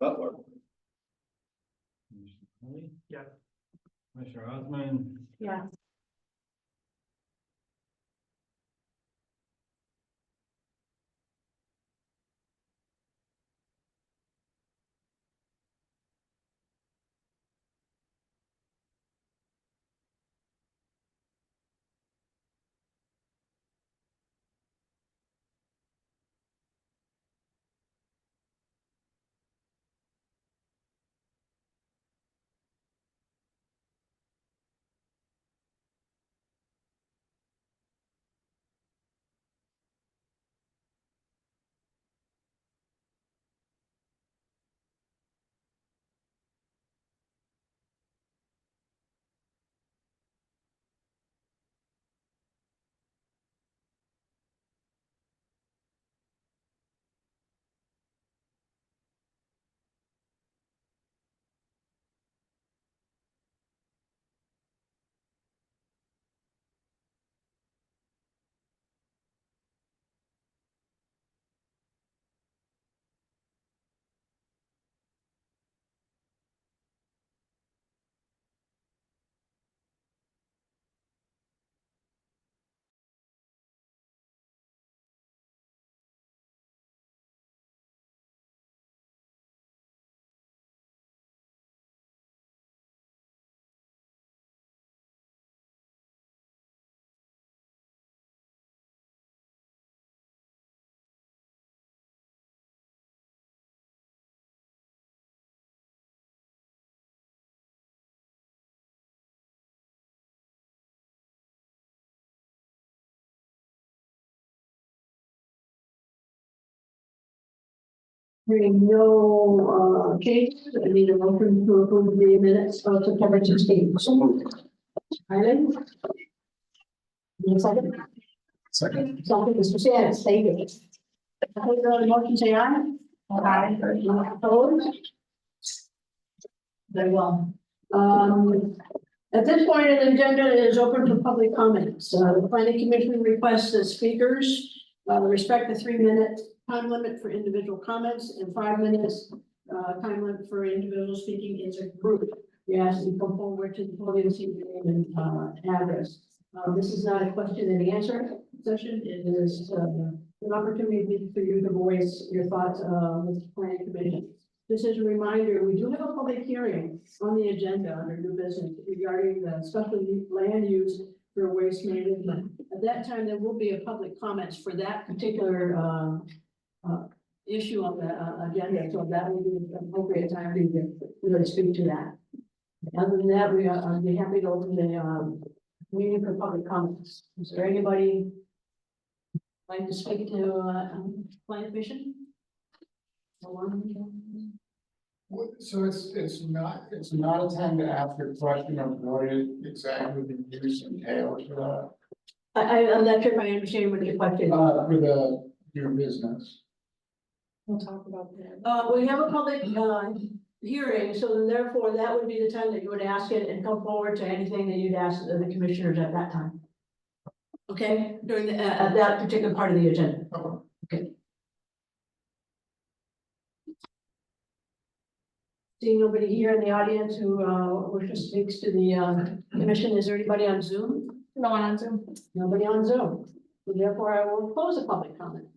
Butler. Yeah. Commissioner Osmann, Yeah. Hearing no changes, I need a motion to approve the minutes of September 16th. Eileen? Need a second? Second. Second, Mr. Sands, thank you. Opposed on the motion, say aye. Aye. Opposed? Very well. At this point, the agenda is open for public comments. The planning commission requests that speakers respect the 3-minute time limit for individual comments and 5 minutes time limit for individual speaking as a group. We ask that you come forward to the podium, see your name and address. This is not a question and answer session. It is an opportunity for you to voice your thoughts with the planning commission. Just as a reminder, we do have a public hearing on the agenda under new business regarding the special land use for waste management. At that time, there will be a public comments for that particular issue on the agenda, so that will be an appropriate time for you to really speak to that. Other than that, I'd be happy to open the meeting for public comments. Is there anybody like to speak to planning commission? No one? So it's not a time to ask a question of what it exactly the use entails for I'm not sure if I understand what your question is. that, for the new business. We'll talk about that. We have a public hearing, so then therefore that would be the time that you would ask it and come forward to anything that you'd ask the commissioners at that time. Okay, during the, at that particular part of the agenda. Okay. Seeing nobody here in the audience who wishes to speak to the commission, is there anybody on Zoom? No one on Zoom. Nobody on Zoom. So therefore, I will close the public comment.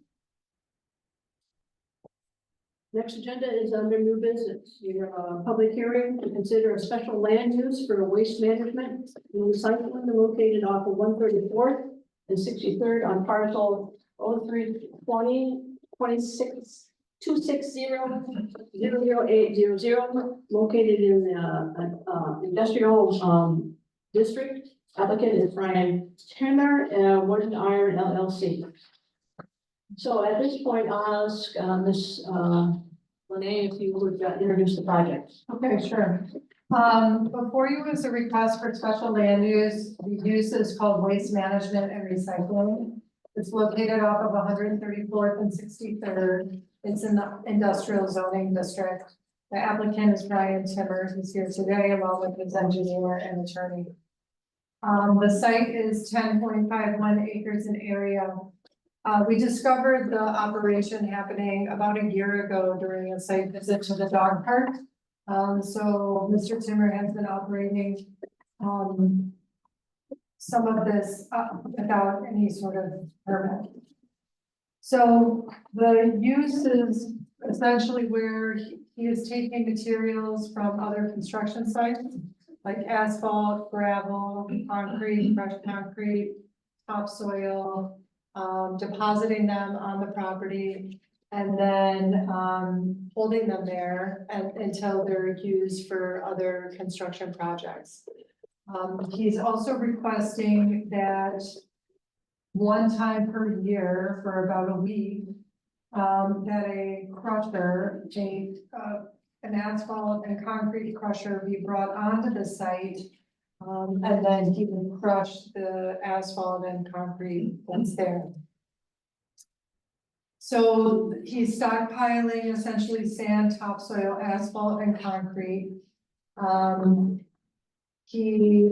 Next agenda is under new business. You have a public hearing to consider a special land use for waste management and recycling located off of 134th and 63rd on parcel 0320 26 260-00800 located in the industrial district. Applicant is Brian Timmer, Wooden Iron LLC. So at this point, I'll ask Ms. Lene if you would introduce the project. Okay, sure. Before you is a request for special land use. The use is called waste management and recycling. It's located off of 134th and 63rd. It's in the industrial zoning district. The applicant is Brian Timmer, who's here today, along with his engineer and attorney. The site is 10.51 acres in area. We discovered the operation happening about a year ago during a site visit to the dog park. So Mr. Timmer has been operating, some of this without any sort of permit. So the use is essentially where he is taking materials from other construction sites, like asphalt, gravel, concrete, crushed concrete, topsoil, depositing them on the property, and then, holding them there until they're used for other construction projects. He's also requesting that one time per year for about a week, that a crusher, an asphalt and concrete crusher be brought onto the site. And then he would crush the asphalt and concrete that's there. So he's stockpiling essentially sand, topsoil, asphalt, and concrete. He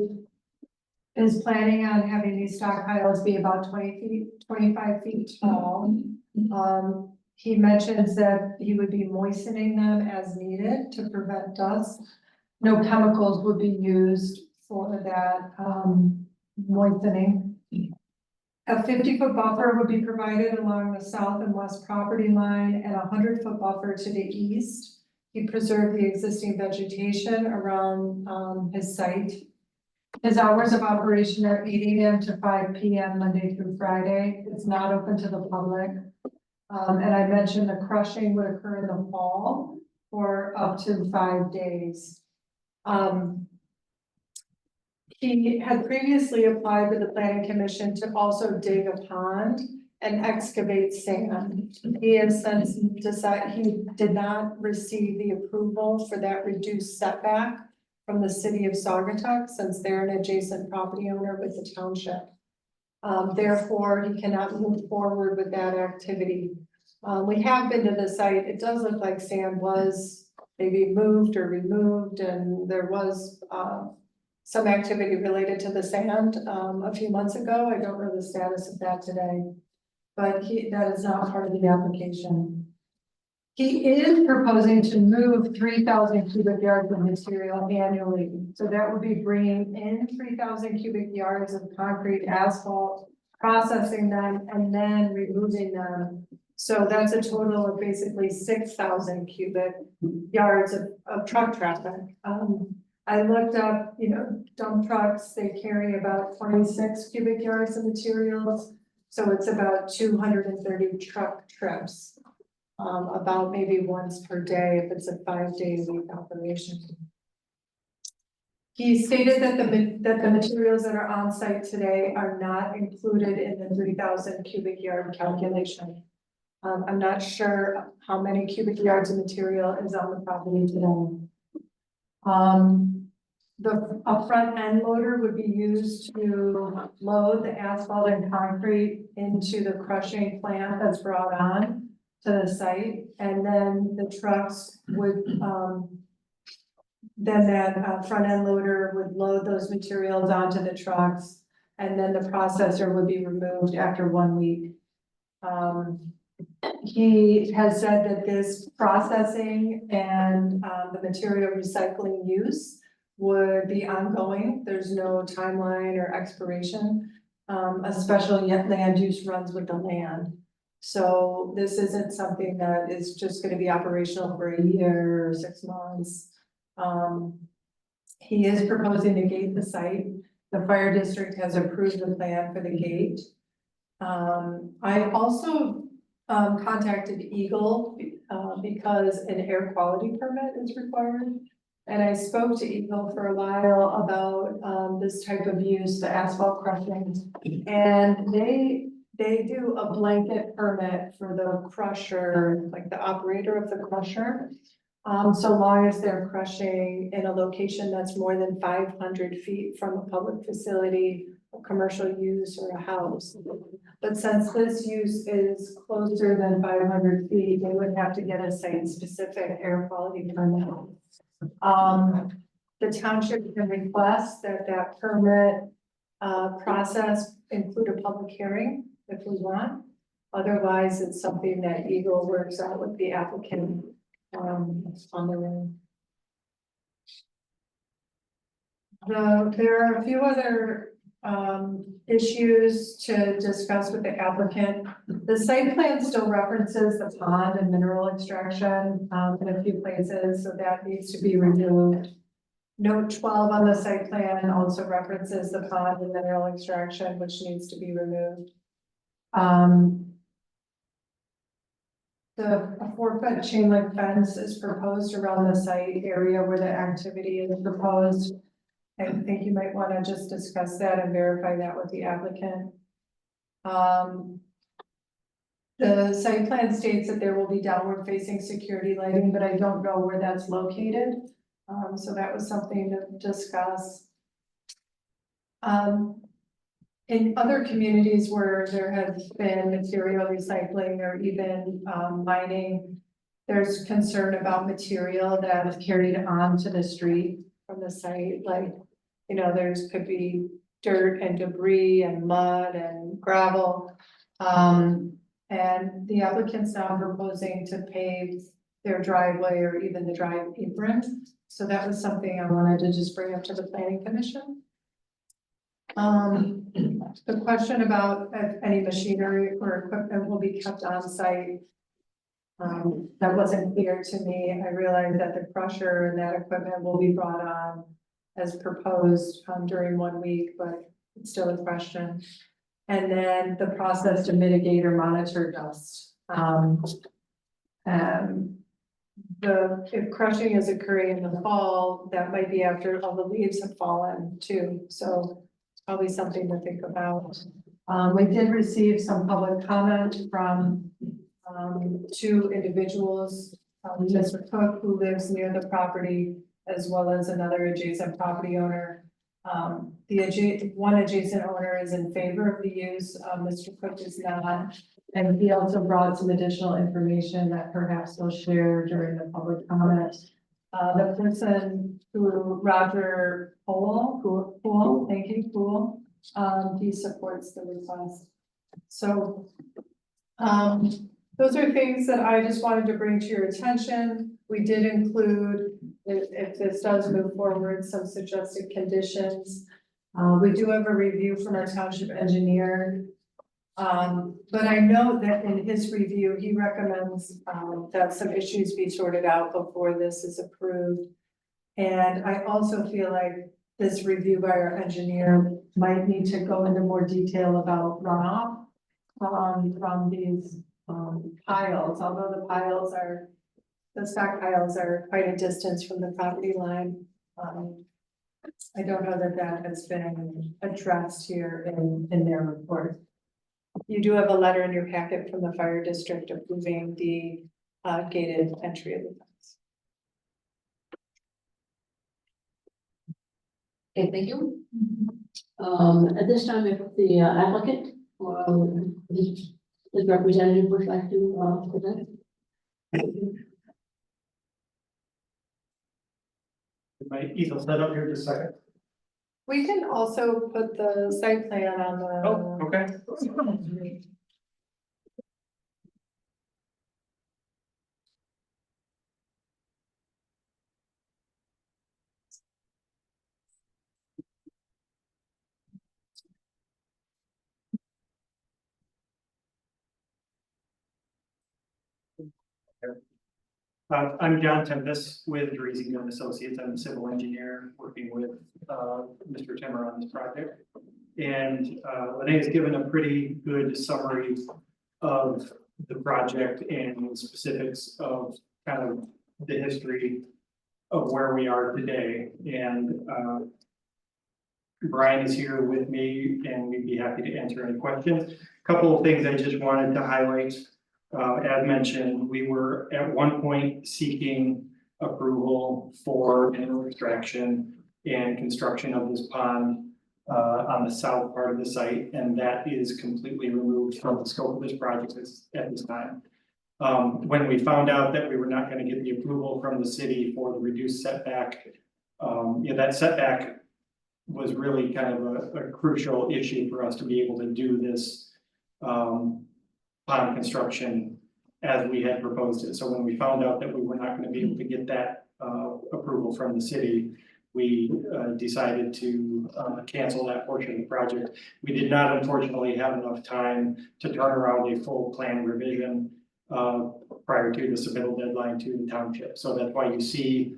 is planning on having these stockpiles be about 25 feet tall. He mentions that he would be moistening them as needed to prevent dust. No chemicals would be used for that, moistening. A 50-foot buffer would be provided along the south and west property line and a 100-foot buffer to the east. He preserved the existing vegetation around his site. His hours of operation are 8 a.m. to 5 p.m. Monday through Friday. It's not open to the public. And I mentioned the crushing would occur in the fall for up to 5 days. He had previously applied with the planning commission to also dig a pond and excavate sand. He has since decided he did not receive the approval for that reduced setback from the city of Saugatuck, since they're an adjacent property owner with the township. Therefore, he cannot move forward with that activity. We have been to the site. It does look like sand was maybe moved or removed, and there was some activity related to the sand a few months ago. I don't know the status of that today, but that is not part of the application. He is proposing to move 3,000 cubic yards of material annually. So that would be bringing in 3,000 cubic yards of concrete, asphalt, processing them, and then removing them. So that's a total of basically 6,000 cubic yards of truck traffic. I looked up, dump trucks, they carry about 26 cubic yards of materials. So it's about 230 truck trips, about maybe once per day if it's a 5-day-a-week operation. He stated that the materials that are on site today are not included in the 3,000 cubic yard calculation. I'm not sure how many cubic yards of material is on the property today. A front end loader would be used to load the asphalt and concrete into the crushing plant that's brought on to the site. And then the trucks would, then that front end loader would load those materials onto the trucks. And then the processor would be removed after 1 week. He has said that this processing and the material recycling use would be ongoing. There's no timeline or expiration. Especially if land use runs with the land. So this isn't something that is just going to be operational for a year or 6 months. He is proposing to gate the site. The fire district has approved the plan for the gate. I also contacted Eagle because an air quality permit is required. And I spoke to Eagle for a while about this type of use, the asphalt crushing. And they do a blanket permit for the crusher, like the operator of the crusher. So long as they're crushing in a location that's more than 500 feet from a public facility, a commercial use, or a house. But since this use is closer than 500 feet, they would have to get a site-specific air quality permit. The township can request that permit process include a public hearing if we want. Otherwise, it's something that Eagle works out with the applicant, on their own. There are a few other issues to discuss with the applicant. The site plan still references the pond and mineral extraction in a few places, so that needs to be removed. Note 12 on the site plan also references the pond and mineral extraction, which needs to be removed. The 4-foot chain link fence is proposed around the site area where the activity is proposed. I think you might want to just discuss that and verify that with the applicant. The site plan states that there will be downward facing security lighting, but I don't know where that's located. So that was something to discuss. In other communities where there has been material recycling or even mining, there's concern about material that is carried onto the street from the site, like, you know, could be dirt and debris and mud and gravel. And the applicant's now proposing to pave their driveway or even the drive apron. So that was something I wanted to just bring up to the planning commission. The question about if any machinery or equipment will be kept on site. That wasn't clear to me. I realized that the crusher and that equipment will be brought on as proposed during 1 week, but it's still a question. And then the process to mitigate or monitor dust. If crushing is occurring in the fall, that might be after all the leaves have fallen too. So it's probably something to think about. We did receive some public comment from 2 individuals, Mr. Cook, who lives near the property, as well as another adjacent property owner. One adjacent owner is in favor of the use, Mr. Cook is not. And he also brought some additional information that perhaps he'll share during the public comment. The person Roger Poole, thank you, Poole, he supports the request. So, those are things that I just wanted to bring to your attention. We did include, if this does move forward, some suggested conditions. We do have a review from our township engineer. But I know that in his review, he recommends that some issues be sorted out before this is approved. And I also feel like this review by our engineer might need to go into more detail about runoff from these piles, although the stockpiles are quite a distance from the property line. I don't know that has been addressed here in their report. You do have a letter in your packet from the fire district approving the gated entry of the fence. Okay, thank you. At this time, if the applicant or his representative would like to present. My easel set up here just a second. We can also put the site plan on the. Oh, okay. I'm John Tempest with Dreesing and Associates. I'm a civil engineer working with Mr. Timmer on this project. And Lene has given a pretty good summary of the project and the specifics of kind of the history of where we are today. And Brian is here with me and we'd be happy to answer any questions. A couple of things I just wanted to highlight. As mentioned, we were at one point seeking approval for mineral extraction and construction of this pond on the south part of the site, and that is completely removed from the scope of this project at this time. When we found out that we were not going to get the approval from the city for the reduced setback, that setback was really kind of a crucial issue for us to be able to do this pond construction as we had proposed it. So when we found out that we were not gonna be able to get that approval from the city, we decided to cancel that portion of the project. We did not unfortunately have enough time to turn around a full plan revision prior to the submittal deadline to the township. So that's why you see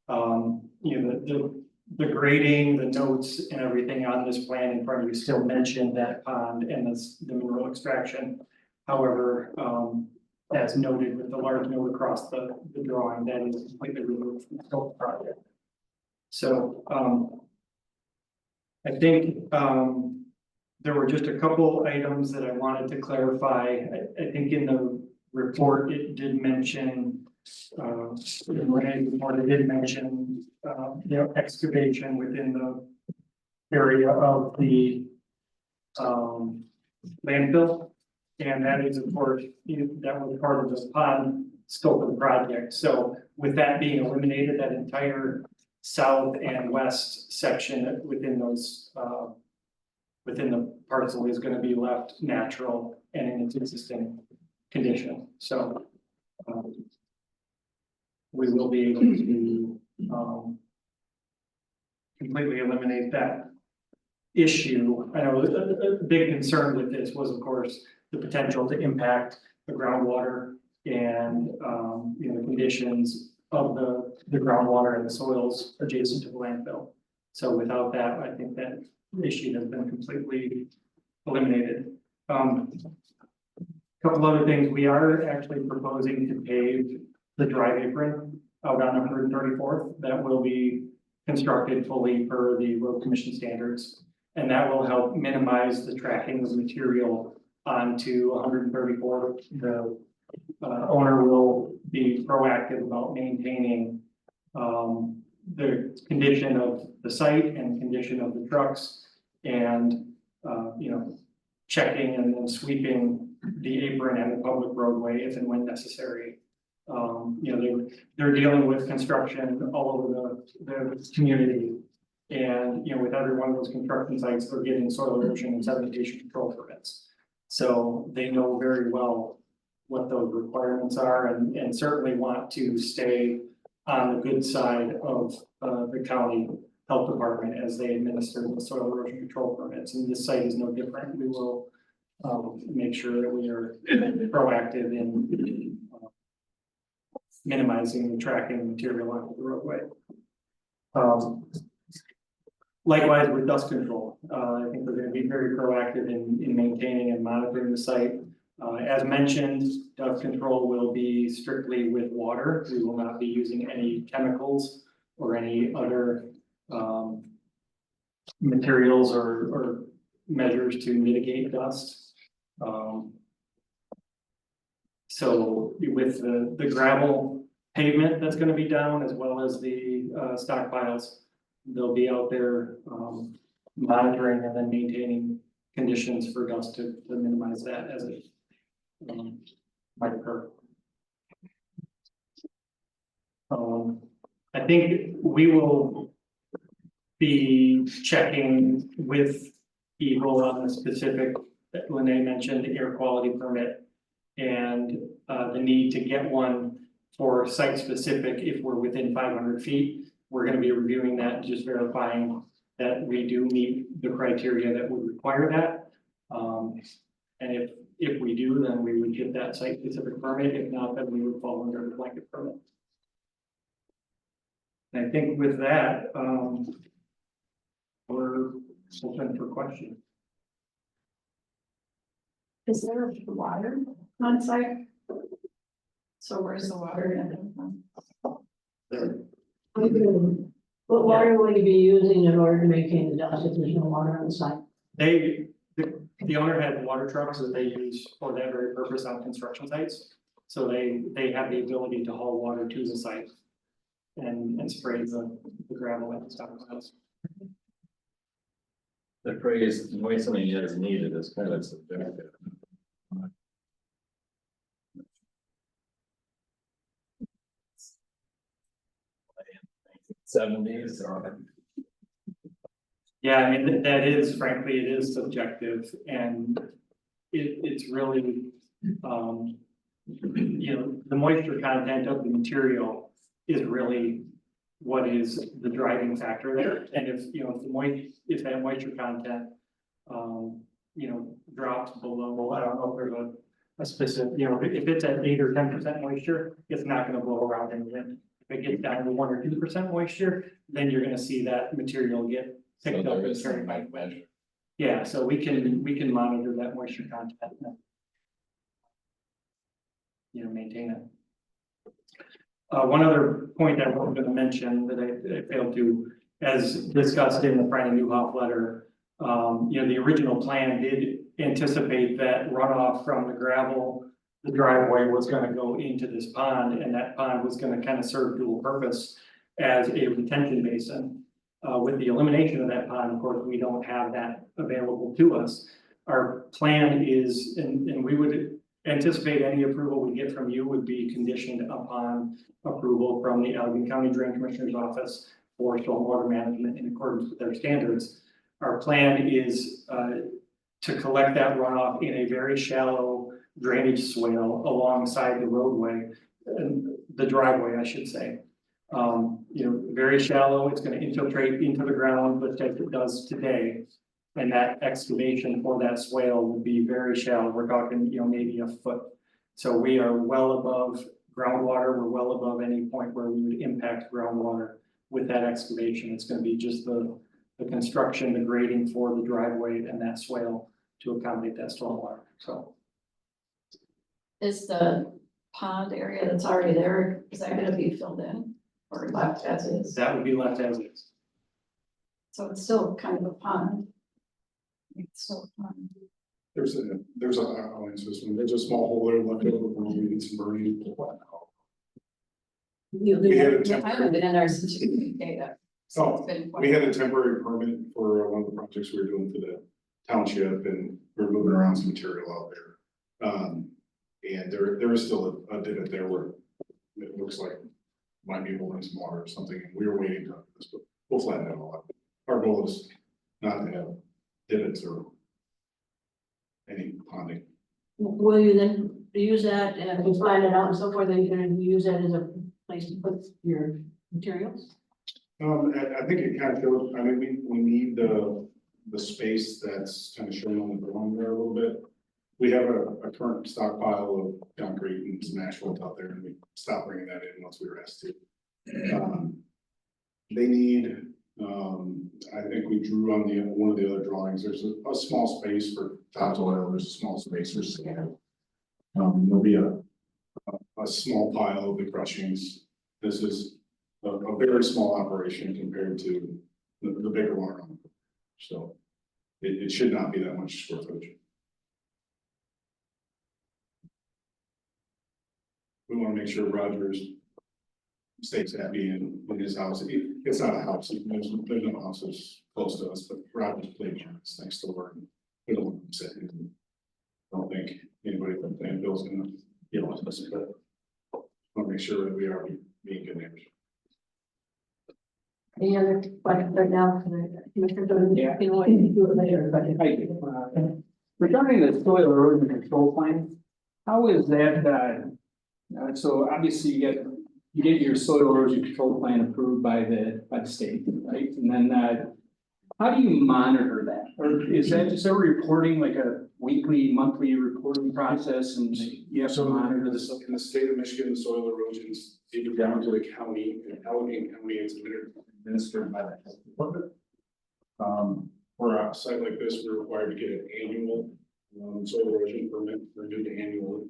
the grading, the notes and everything on this plan in front of you still mention that pond and the mineral extraction. However, as noted with the large note across the drawing, that is completely removed from the scope of the project. So, I think, there were just a couple items that I wanted to clarify. I think in the report, it did mention, in Renee's report, it did mention, excavation within the area of the, landfill. And that is, of course, that was part of the pond scope of the project. So with that being eliminated, that entire south and west section within those, within the parcel is going to be left natural and in its existing condition. So we will be able to completely eliminate that issue. I know a big concern with this was, of course, the potential to impact the groundwater and the conditions of the groundwater and the soils adjacent to the landfill. So without that, I think that issue has been completely eliminated. Couple other things, we are actually proposing to pave the drive apron out on 134th. That will be constructed fully per the road commission standards. And that will help minimize the tracking of material onto 134th. The owner will be proactive about maintaining the condition of the site and condition of the trucks and, checking and then sweeping the apron and the public roadway if and when necessary. They're dealing with construction all over the community. And, with every one of those construction sites, they're getting soil erosion and sedimentation control permits. So they know very well what those requirements are and certainly want to stay on the good side of the county health department as they administer the soil erosion control permits. And this site is no different. We will make sure that we are proactive in minimizing the tracking material onto the roadway. Likewise with dust control, I think we're going to be very proactive in maintaining and monitoring the site. As mentioned, dust control will be strictly with water. We will not be using any chemicals or any other materials or measures to mitigate dust. So with the gravel pavement that's going to be down, as well as the stockpiles, they'll be out there monitoring and then maintaining conditions for dust to minimize that as it might occur. I think we will be checking with Eagle on the specific that Lene mentioned, the air quality permit, and the need to get one for site specific if we're within 500 feet. We're going to be reviewing that, just verifying that we do meet the criteria that would require that. And if we do, then we would get that site specific permit. If not, then we would fall under the blanket permit. And I think with that, we're open for questions. Is there water on site? So where's the water coming from? What water will you be using in order to maintain the dust if there's no water on the site? The owner had water trucks that they use for that very purpose on construction sites. So they have the ability to haul water to the site and spray the gravel and stockpiles. The phrase moistening as needed is kind of subjective. '70s or. Yeah, I mean, that is, frankly, it is subjective and it's really You know, the moisture content of the material is really what is the driving factor there. And if, you know, if that moisture content, you know, drops below, I don't know if there's a specific, you know, if it's at 8 or 10% moisture, it's not gonna blow around in the wind. If it gets down to 1 or 2% moisture, then you're gonna see that material get picked up and carried by the wind. Yeah, so we can monitor that moisture content. And, you know, maintain it. One other point I was gonna mention that I failed to, as discussed in the Franny Newhoff letter, you know, the original plan did anticipate that runoff from the gravel, the driveway was gonna go into this pond, and that pond was gonna kind of serve dual purpose as a retention basin. With the elimination of that pond, of course, we don't have that available to us. Our plan is, and we would anticipate any approval we get from you would be conditioned upon approval from the Allegheny County Drain Commissioner's Office for stormwater management in accordance with their standards. Our plan is to collect that runoff in a very shallow drainage swale alongside the roadway, the driveway, I should say. You know, very shallow, it's gonna infiltrate into the ground, but as it does today. And that excavation for that swale will be very shallow. We're talking, you know, maybe a foot. So we are well above groundwater. We're well above any point where we would impact groundwater with that excavation. It's gonna be just the construction, the grading for the driveway and that swale to accommodate that stormwater, so. Is the pond area that's already there, is that gonna be filled in or left as is? That would be left as is. So it's still kind of a pond. It's still a pond. There's a outline system, there's a small hole there left over when we did some burning. We had a I haven't temporary, been in there since you gave data. So Oh, it's been quite- we had a temporary permit for one of the projects we were doing for the township, and we we're moving around some material out there. And there is still a divot there where it looks like might be holding some water or something, and we were waiting to this, but we'll flatten that all out. Our goal is not to have divots or any ponding. Will you then use that and plan it out and so forth, then you're gonna use that as a place to put your materials? I think it kind of shows, I mean, we need the space that's kind of shown on the drawing there a little bit. We have a current stockpile of concrete and some asphalt out there, and we stopped bringing that in once we were asked to. They need, I think we drew on one of the other drawings, there's a small space for topsoil, there's a small space for sand. There'll be a small pile of the crushings. This is a very small operation compared to the bigger one. So it should not be that much square footage. We want to make sure Rogers stays happy in his house. It's not a house, there's no houses close to us, but Rogers playground is next door. And we don't want them sitting. I don't think anybody from Danville's gonna get on us, but want to make sure that we are being good neighbors. Any other questions right now? Commissioner, Yeah. you know what, you can do it later, but. Hi, regarding the soil erosion control plan, how is that, so obviously you get your soil erosion control plan approved by the state, right? And then, how do you monitor that? Or is that just a reporting, like a weekly, monthly reporting process, and you have to monitor this? In the state of Michigan, the soil erosions even down to the county, in Allegheny County, it's administered by the health department. For a site like this, we're required to get an annual soil erosion permit renewed annually.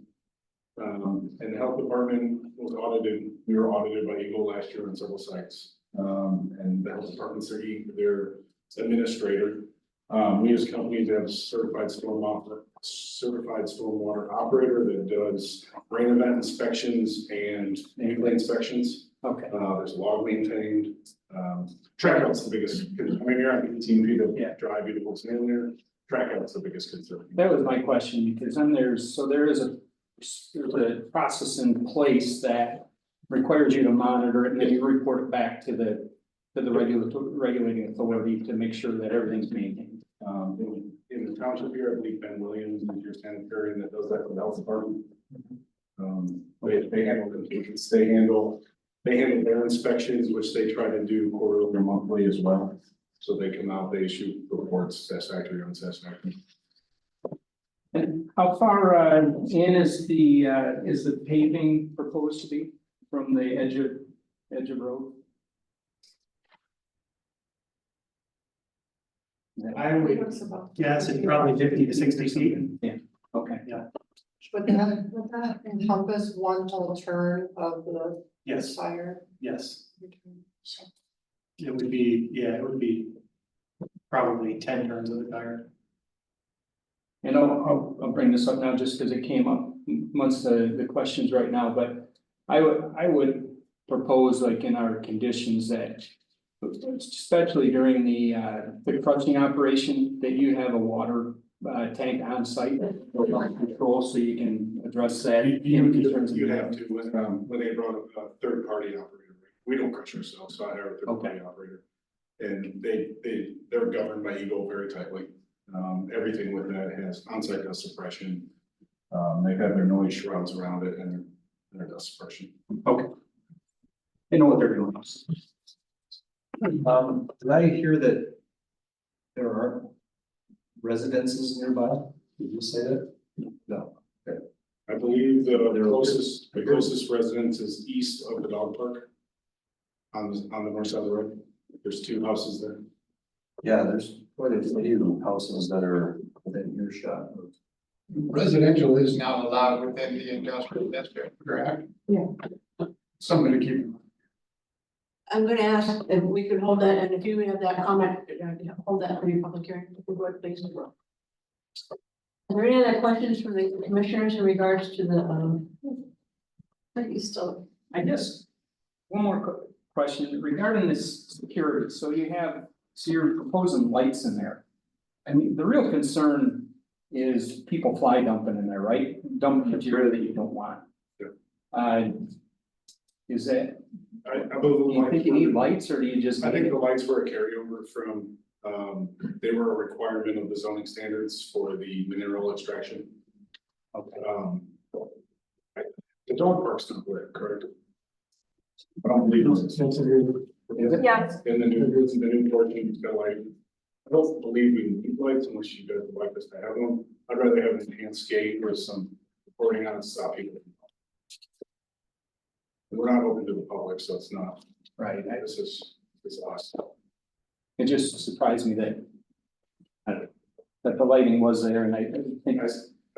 And the health department was audited, we were audited by Eagle last year on several sites. And the health department's their administrator. We as companies have a certified stormwater operator that does rain event inspections and weekly inspections. Okay. There's a log maintained. Track out's the biggest, I mean, you're on 18 feet of drive, you what's in there. Track out's the biggest concern. That was my question, because then there's a process in place that requires you to monitor it, and then you report it back to the regulating authority to make sure that everything's maintained. in the township here, I believe Ben Williams is your sanitarian that does that for the health department. They handle their inspections, which they try to do quarterly or monthly as well. So they come out, they issue reports, satisfactory or unsatisfactory. And how far in is the paving proposed to be from the edge of road? I would guess it's probably 50 to 60 feet. Okay. Would that encompass one whole turn of the Yes, tire? yes. It would be probably 10 turns of the tire. And I'll bring this up now just because it came up amongst the questions right now, but I would propose like in our conditions that especially during the crushing operation, that you have a water tank on site control so you can address that. You have to, when they brought up a third party operator, we don't crush ourselves, so I hire a third party operator. And they're governed by Eagle very tightly. Everything with that has onsite dust suppression. They have their noise shrouds around it and their dust suppression. Okay. They know what they're doing. Did I hear that there are residences nearby? Did you say that? No. I believe the closest residence is east of the dog park. On the north side of the road. There's 2 houses there. Yeah, there's quite a few houses that are within earshot of. Residential is now allowed within the industrial district, correct? Yeah. Something to keep. I'm gonna ask if we could hold that, and if you have that comment, hold that for your public hearing, if you would, please. Are there any other questions from the commissioners in regards to the, Are you still, I guess, one more question regarding this security. So you're proposing lights in there. I mean, the real concern is people fly dumping in there, right? Dumping material that you don't want. Yeah. Is that, I do you think you need believe. lights or do you just? I think the lights were a carryover from, they were a requirement of the zoning standards for the mineral extraction. Okay. The dog park's not lit, correct? I don't believe it's. Yes. In the new portion, it's got light. I don't believe we need lights unless you guys would like us to have them. I'd rather have an enhanced gate with some reporting on it, stop people. We're not open to the public, so it's not, Right. this is us. It just surprised me that the lighting was there and I think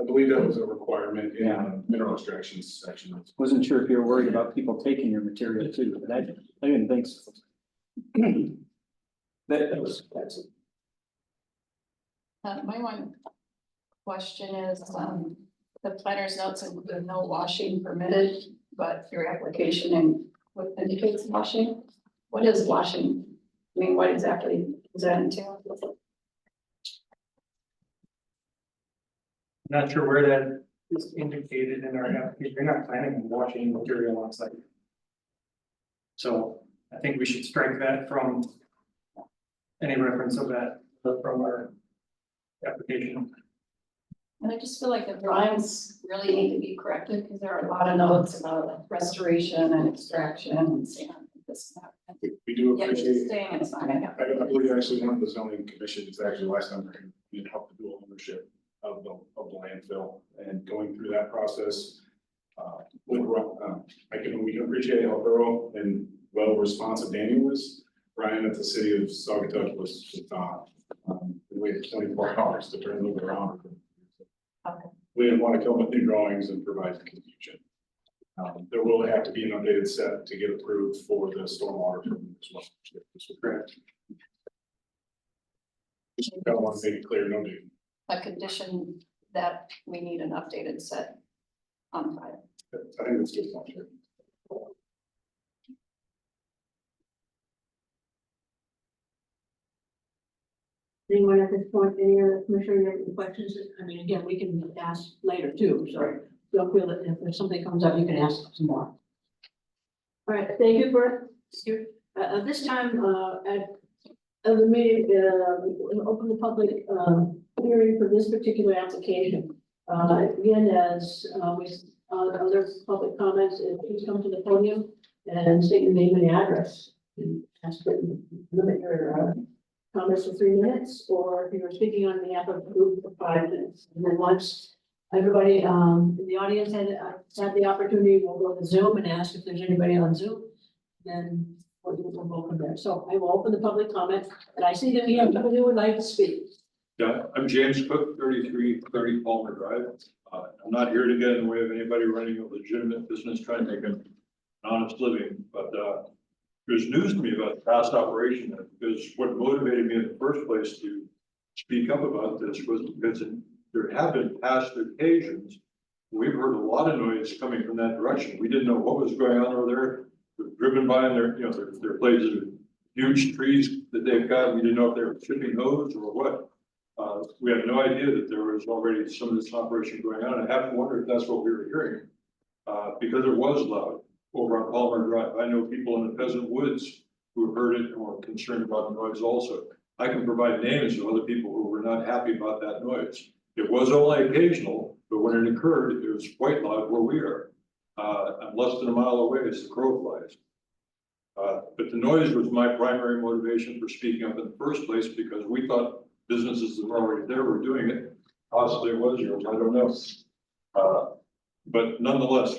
I believe that was a requirement in Yeah. the mineral extraction section. wasn't sure if you were worried about people taking your material too, but I didn't think so. That's it. my one question is, the planner's notes include no washing permitted, but your application and what indicates washing? What is washing? I mean, what exactly does that entail? Not sure where that is indicated in our application. You're not planning on washing material on site. So I think we should strike that from any reference of that from our application. And I just feel like the drawings really need to be corrected because there are a lot of notes about restoration and extraction and sand. This and that. We do Yet appreciate. it's saying it's not gonna happen. I believe actually one of the zoning commissions, actually last time, we helped the dual ownership of the landfill and going through that process. We can appreciate how thorough and well responsive Daniel was. Brian at the city of Saugatuck was, we waited 24 hours to turn it around. Okay. We didn't want to come with new drawings and provide confusion. There will have to be an updated set to get approved for the stormwater treatment as well. This was correct. Just kind of want to make it clear, no dude. A condition that we need an updated set on file. I think that's just not true. anyone at this point, any other commissioner, have any questions? I mean, again, we can ask later too, so don't feel that if there's something comes up, you can ask some more. All right, thank you, Bert. This time, of the meeting, open the public, hearing for this particular application. Again, as, other public comments, please come to the podium and state your name and address. And ask for, limit your, comments to 3 minutes, or if you're speaking on behalf of a group for 5 minutes. And then once everybody, in the audience had the opportunity, we'll go to Zoom and ask if there's anybody on Zoom. Then we'll go from there. So I will open the public comment, and I see that we have people who would like to speak. Yeah, I'm James Cook, 3330 Palmer Drive. I'm not here to get in the way of anybody running a legitimate business, trying to make an honest living, but there's news to me about past operation, because what motivated me in the first place to speak up about this was because there have been past occasions. We've heard a lot of noise coming from that direction. We didn't know what was going on over there. We've driven by and their places with huge trees that they've got. We didn't know if they were chipping those or what. We had no idea that there was already some of this operation going on. I have to wonder if that's what we were hearing, because it was loud over on Palmer Drive. I know people in the Pheasant Woods who have heard it and were concerned about the noise also. I can provide names of other people who were not happy about that noise. It was only occasional, but when it occurred, it was quite loud where we are. I'm less than a mile away as the crow flies. But the noise was my primary motivation for speaking up in the first place, because we thought businesses that were already there were doing it. Possibly it was yours, I don't know. But nonetheless,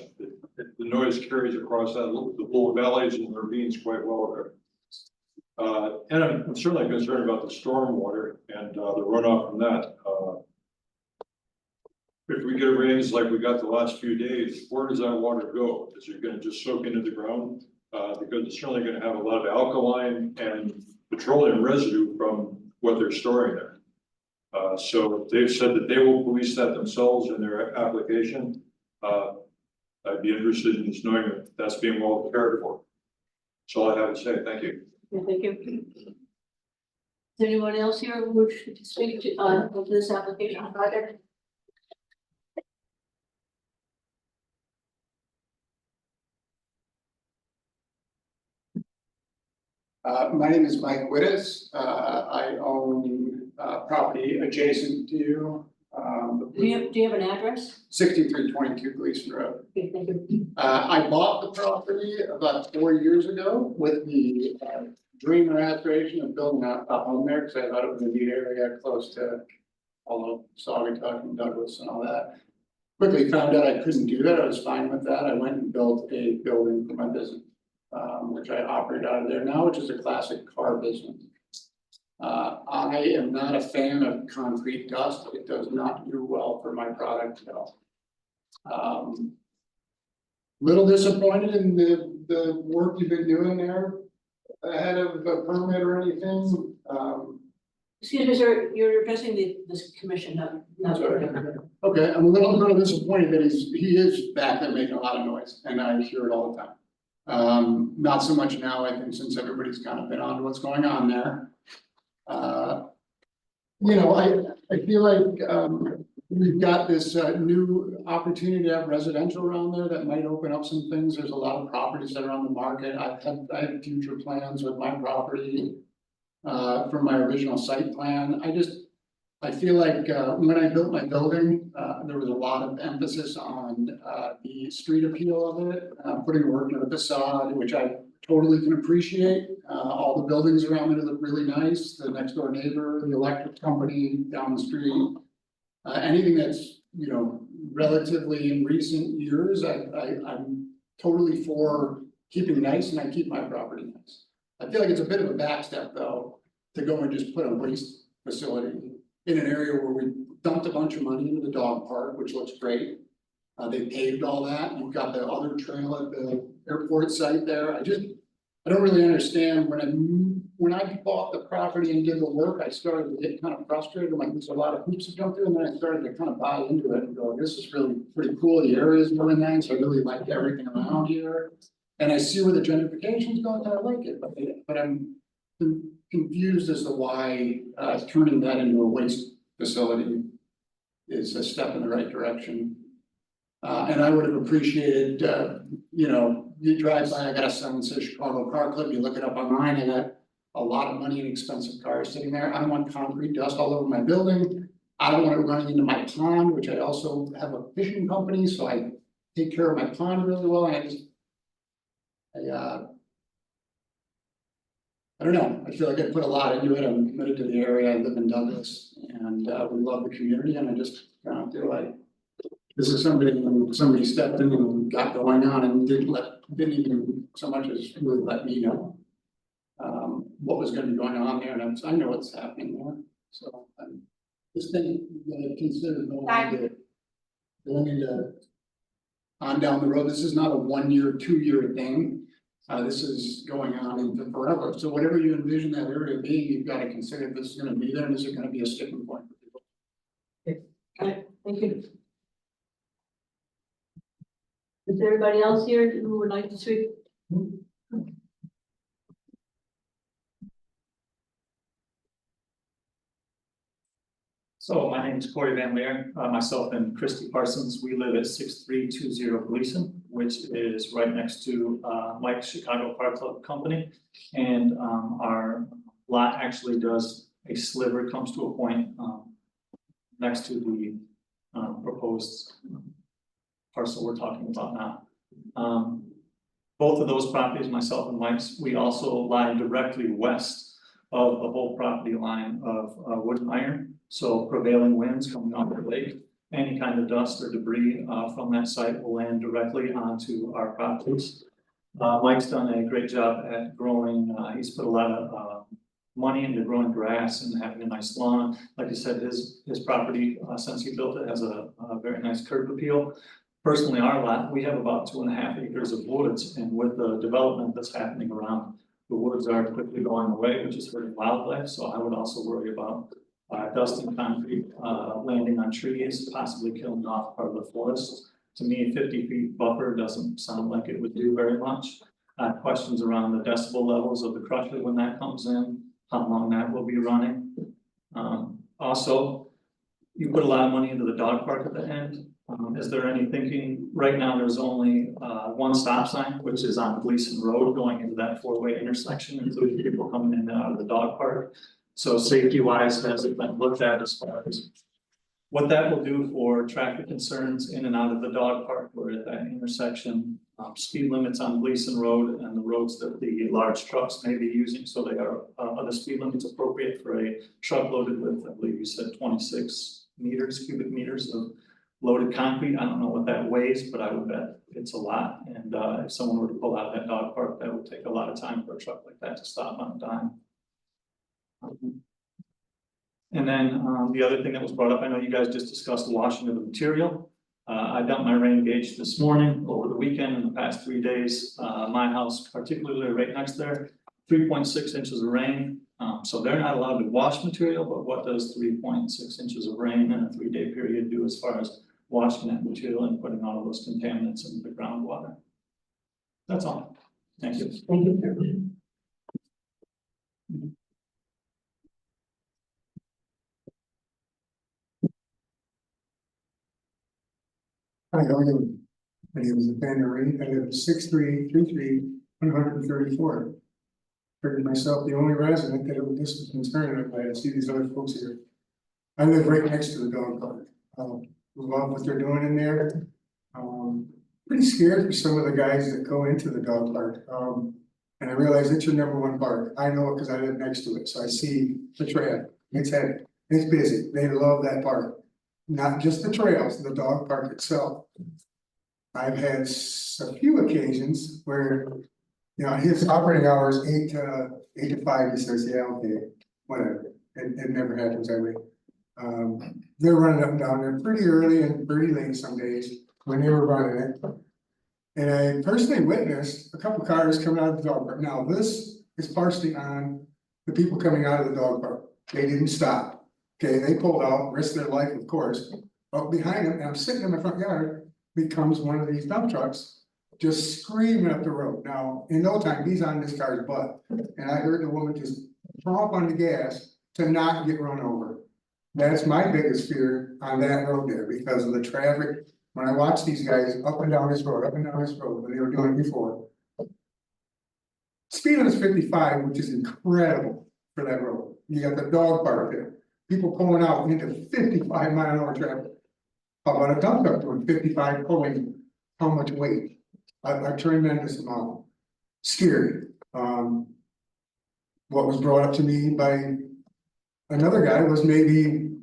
the noise carries across the little valleys and ravines quite well there. And I'm certainly concerned about the stormwater and the runoff from that. If we get rains like we got the last few days, where does that water go? Is it going to just soak into the ground? Because it's certainly going to have a lot of alkaline and petroleum residue from what they're storing there. So they've said that they will police that themselves in their application. I'd be interested in just knowing if that's being well cared for. That's all I have to say. Thank you. Yeah, thank you. Is anyone else here who wish to speak to, of this application project? My name is Mike Wittes. I own property adjacent to you. Do you have an address? 6322 Gleason Road. Okay, thank you. I bought the property about 4 years ago with the dream or aspiration of building a home there, because I thought it was a neat area close to all of Saugatuck and Douglas and all that. Quickly found out I couldn't do that. I was fine with that. I went and built a building for my business, which I operate out of there now, which is a classic car business. I am not a fan of concrete dust. It does not do well for my product at all. Little disappointed in the work you've been doing there ahead of a permit or anything. Excuse me, sir, you're addressing this commission, not. Sorry. Okay, I'm a little disappointed that he is back there making a lot of noise, and I hear it all the time. Not so much now, I think, since everybody's kind of been on to what's going on there. You know, I feel like we've got this new opportunity to have residential around there that might open up some things. There's a lot of properties that are on the market. I have future plans with my property from my original site plan. I feel like when I built my building, there was a lot of emphasis on the street appeal of it, putting work into the facade, which I totally can appreciate. All the buildings around there look really nice. The next door neighbor, the electric company down the street, anything that's, you know, relatively in recent years, I'm totally for keeping nice, and I keep my property nice. I feel like it's a bit of a backstep though, to go and just put a waste facility in an area where we dumped a bunch of money into the dog park, which looks great. They paved all that. You've got the other trail at the airport site there. I don't really understand. When I bought the property and did the work, I started to get kind of frustrated. I'm like, there's a lot of hoops to jump through, and then I started to kind of buy into it and go, this is really pretty cool. The area is really nice. I really like everything around here. And I see where the gentrification is going, and I like it, but I'm confused as to why turning that into a waste facility is a step in the right direction. And I would have appreciated, you know, you drive by, I got a sign that says Chicago Car Club, you look it up online, I got a lot of money and expensive cars sitting there. I don't want concrete dust all over my building. I don't want it running into my pond, which I also have a fishing company, so I take care of my pond really well, and I don't know, I feel like I put a lot into it, I'm committed to the area, I live in Douglas, and, we love the community, and I just kind of feel like this is somebody stepped in and got going on and didn't even so much as really let me know what was gonna be going on there, and I know what's happening there, so I'm just thinking that I consider going into on down the road. This is not a 1 year, 2 year thing. This is going on into forever. So whatever you envision that area being, you've got to consider if this is gonna be there and is it gonna be a sticking point for people? Okay, thank you. Is there anybody else here who would like to speak? So my name is Corey Van Leer, myself and Christy Parsons, we live at 6320 Gleason, which is right next to Mike's Chicago Park Club Company. And our lot actually does a sliver, comes to a point next to the proposed parcel we're talking about now. Both of those properties, myself and Mike's, we also lie directly west of the whole property line of wood and iron. So prevailing winds coming off the lake, any kind of dust or debris from that site will land directly onto our properties. Mike's done a great job at growing, he's put a lot of money into growing grass and having a nice lawn. Like I said, his property, since he built it, has a very nice curb appeal. Personally, our lot, we have about 2.5 acres of woods, and with the development that's happening around, the woods are quickly going away, which is hurting wildlife. So I would also worry about dust and concrete landing on trees, possibly killing off part of the forest. To me, 50 feet buffer doesn't sound like it would do very much. Questions around the decibel levels of the crusher when that comes in, how long that will be running. Also, you put a lot of money into the dog park at the end. Is there any thinking, right now there's only one stop sign, which is on Gleason Road going into that 4-way intersection, including people coming in and out of the dog park. So safety wise, has it been looked at as far as what that will do for traffic concerns in and out of the dog park or at that intersection? Speed limits on Gleason Road and the roads that the large trucks may be using. So they are the speed limits appropriate for a truck loaded with, I believe you said 26 cubic meters of loaded concrete. I don't know what that weighs, but I would bet it's a lot. And if someone were to pull out of that dog park, that would take a lot of time for a truck like that to stop on a dime. And then the other thing that was brought up, I know you guys just discussed the washing of the material. I dumped my rain gauge this morning, over the weekend, in the past 3 days. My house, particularly right next there, 3.6 inches of rain. So they're not allowed to wash material, but what does 3.6 inches of rain in a 3-day period do as far as washing that material and putting all of those contaminants into the groundwater? That's all. Thank you. Thank you. Hi, how are you? My name is Nathaniel Reed. I live at 6333 134. Figured myself the only resident that this was concerned with. I see these other folks here. I live right next to the dog park. Love what they're doing in there. Pretty scared for some of the guys that go into the dog park. And I realize it's your #1 park. I know it because I live next to it. So I see the trail. It's heavy. It's busy. They love that park. Not just the trails, the dog park itself. I've had a few occasions where, you know, his operating hours 8 to 5, he says, yeah, okay, whatever. It never happens that way. They're running up and down there pretty early and pretty late some days when they were running it. And I personally witnessed a couple cars coming out of the dog park. Now, this is partially on the people coming out of the dog park. They didn't stop. Okay, they pulled out, risked their life, of course, but behind them, and I'm sitting in my front yard, becomes one of these dump trucks, just screaming up the road. Now, in no time, he's on this car's butt, and I heard the woman just prompt on the gas to not get run over. That's my biggest fear on that road there, because of the traffic. When I watch these guys up and down this road, when they were doing it before. Speed limit is 55, which is incredible for that road. You got the dog park there, people pulling out into 55-mile-an-hour traffic. How about a dump truck doing 55 pulling how much weight? A tremendous amount. Scary. What was brought up to me by another guy was maybe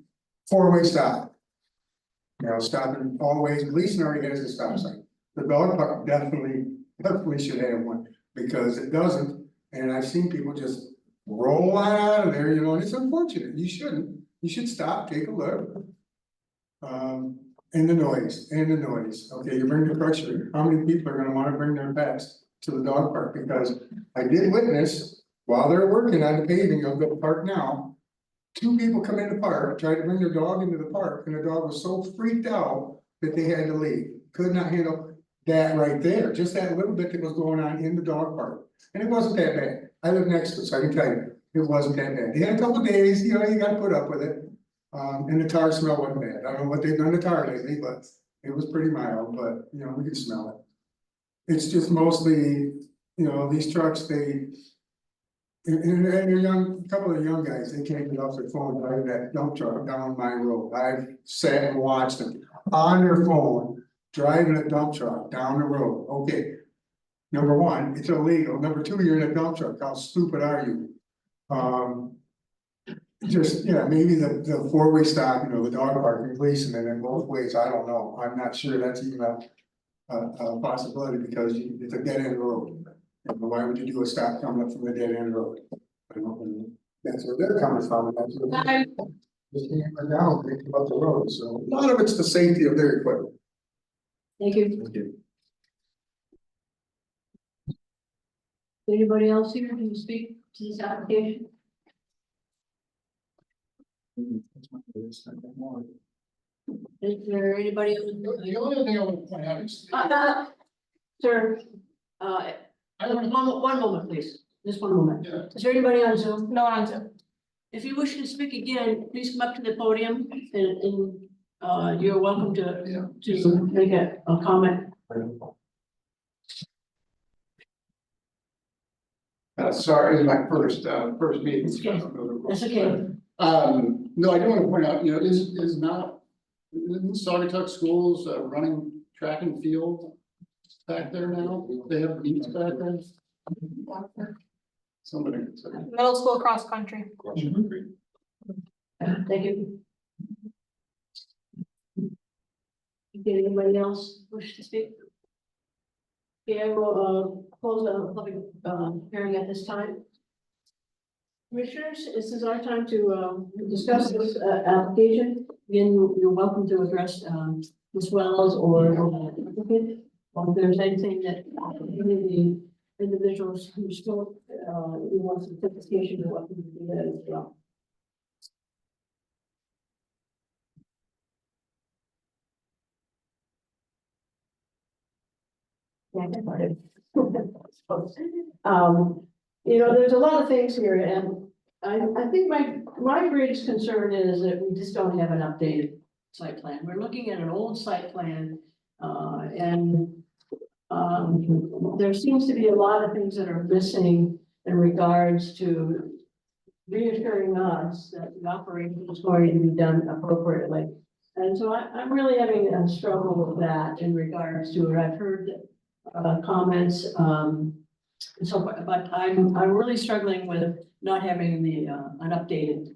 four-way stop. You know, stopping all ways, Gleason already has a stop sign. The dog park definitely should have one, because it doesn't, and I've seen people just roll out of there, you know, and it's unfortunate, you shouldn't, you should stop, take a look. And the noise, okay, you bring the pressure, how many people are gonna wanna bring their pets to the dog park? Because I did witness, while they're working on the paving of the park now, two people come in the park, tried to bring their dog into the park, and the dog was so freaked out that they had to leave. Could not handle that right there, just that little bit that was going on in the dog park. And it wasn't that bad. I live next to it, so I can tell you, it wasn't that bad. They had a couple of days, you know, you gotta put up with it. And the tar smell wasn't bad. I don't know what they've done to tar lately, but it was pretty mild, but you know, we could smell it. It's just mostly, you know, these trucks, and a couple of young guys, they can't get off their phone, driving that dump truck down my road. I've sat and watched them on their phone, driving a dump truck down the road. Okay. Number one, it's illegal. Number two, you're in a dump truck. How stupid are you? Just, yeah, maybe the four-way stop, you know, the dog park and Gleason, and then both ways, I don't know. I'm not sure that's even a possibility, because it's a dead end road. And why would you do a stop coming up from the dead end road? I don't know. That's where they're coming from, and that's where they're just hammer down, they come up the road, so a lot of it's the safety of their equipment. Thank you. Anybody else here can speak to this application? Is there anybody else? The only thing I want to point out is, Sir, I don't one moment, please, just one moment. Yeah. Is there anybody on Zoom? No, on Zoom. If you wish to speak again, please come up to the podium and you're welcome to make a comment. sorry, it's my first meeting. So I Okay. don't know the That's rules. okay. No, I do want to point out, you know, isn't Saugatuck Schools running track and field back there now? They have meets back there? Somebody. Middle school cross country. Thank you. Okay, anybody else wish to speak? Okay, I will close the public hearing at this time. Commissioners, this is our time to discuss this application. Again, you're welcome to address Ms. Wells or applicant. Or if there's anything that any of the individuals who spoke, we want some clarification, you're welcome to do that as well. You know, there's a lot of things here, and I think my greatest concern is that we just don't have an updated site plan. We're looking at an old site plan, there seems to be a lot of things that are missing in regards to reassuring us that the operation is going to be done appropriately. And so I'm really having a struggle with that in regards to it. I've heard comments, so, but I'm really struggling with not having an updated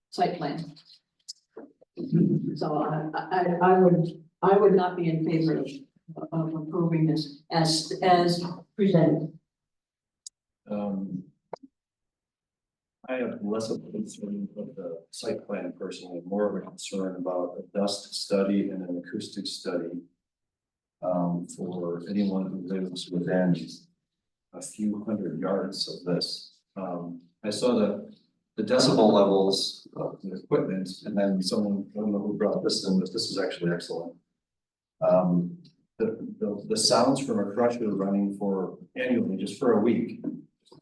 site plan. So I would not be in favor of approving this as presented. I have less of a concern with the site plan personally, more of a concern about a dust study and an acoustic study. For anyone who lives within a few hundred yards of this. I saw the decibel levels of the equipment, and then someone, I don't know who brought this in, but this is actually excellent. The sounds from a crusher running for annually, just for a week,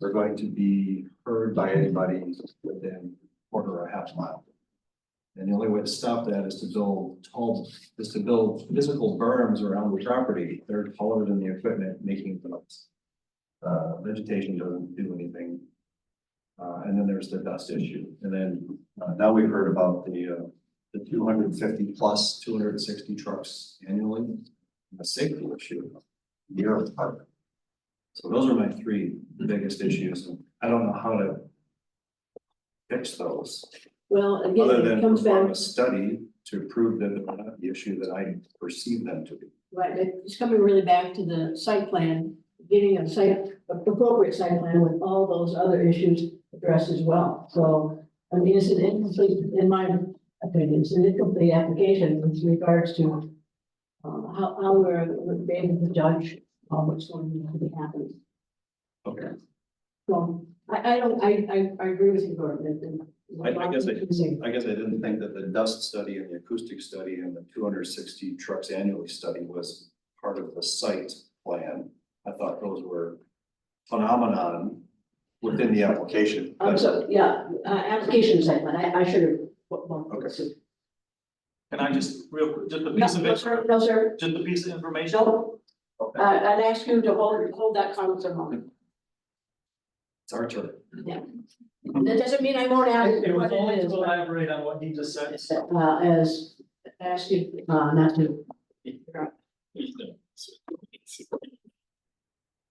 are going to be heard by anybody within a quarter or a half mile. And the only way to stop that is to build physical berms around the property. They're taller than the equipment making those. Vegetation doesn't do anything. And then there's the dust issue, and then now we've heard about the 250 plus 260 trucks annually. A safety issue. Year apart. So those are my three biggest issues, and I don't know how to fix those. Well, Other again, than it comes perform back, a study to prove that they're not the issue that I perceive them to be. right, it's coming really back to the site plan, getting a site, appropriate site plan with all those other issues addressed as well. So, I mean, it's an incomplete, in my opinion, it's an incomplete application with regards to how we're be able to judge what's going to be happening. Okay. So, I agree with you, Gordon. I guess I didn't think that the dust study and the acoustic study and the 260 trucks annually study was part of the site plan. I thought those were phenomenon within the application. So, yeah, application site plan, I should have. Okay. Can I just, real quick, just a No, piece of no, it, sir, no, sir, just a piece of information? no, Okay. I'd ask you to hold that comment for a moment. It's our turn. That doesn't mean I won't ask It you was what only it to is, elaborate on what he just said. as, ask you, not to.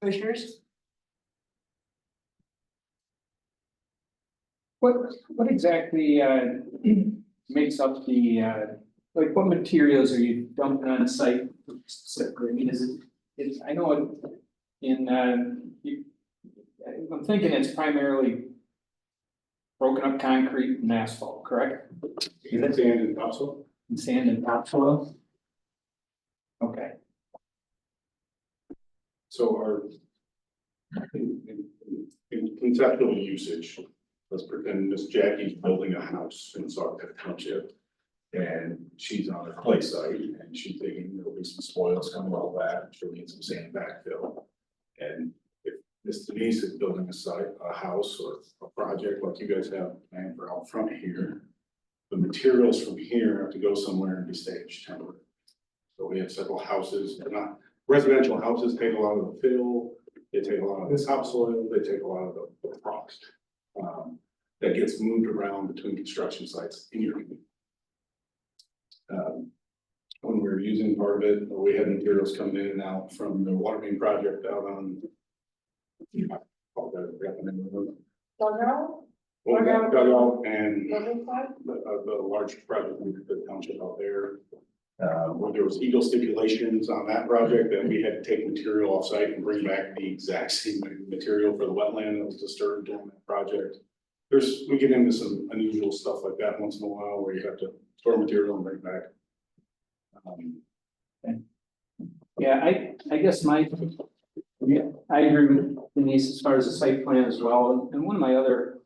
Commissioners? What exactly makes up the like what materials are you dumping on site specifically? I mean, it's I know in I'm thinking it's primarily broken up concrete and asphalt, correct? Sand and topsoil. And sand and topsoil? Okay. So our in conceptual usage, let's pretend Miss Jackie's building a house in Saugatuck Township. And she's on a clay site and she's thinking there'll be some spoils coming all that, she'll need some sand backfill. And if Miss Denise is building a house or a project like you guys have planned for out front here. The materials from here have to go somewhere and be staged temporarily. So we have several houses, they're not residential houses take a lot of the fill, they take a lot of this topsoil, they take a lot of the frost. That gets moved around between construction sites in your community. When we were using part of it, we had materials coming in and out from the water main project out on. Dugout and the large project we did the township out there. Where there was eagle stipulations on that project that we had to take material off site and bring back the exact same material for the wetland that was disturbed during that project. We get into some unusual stuff like that once in a while where you have to store material and bring it back. Yeah, I guess I agree with Denise as far as the site plan as well, and one of my other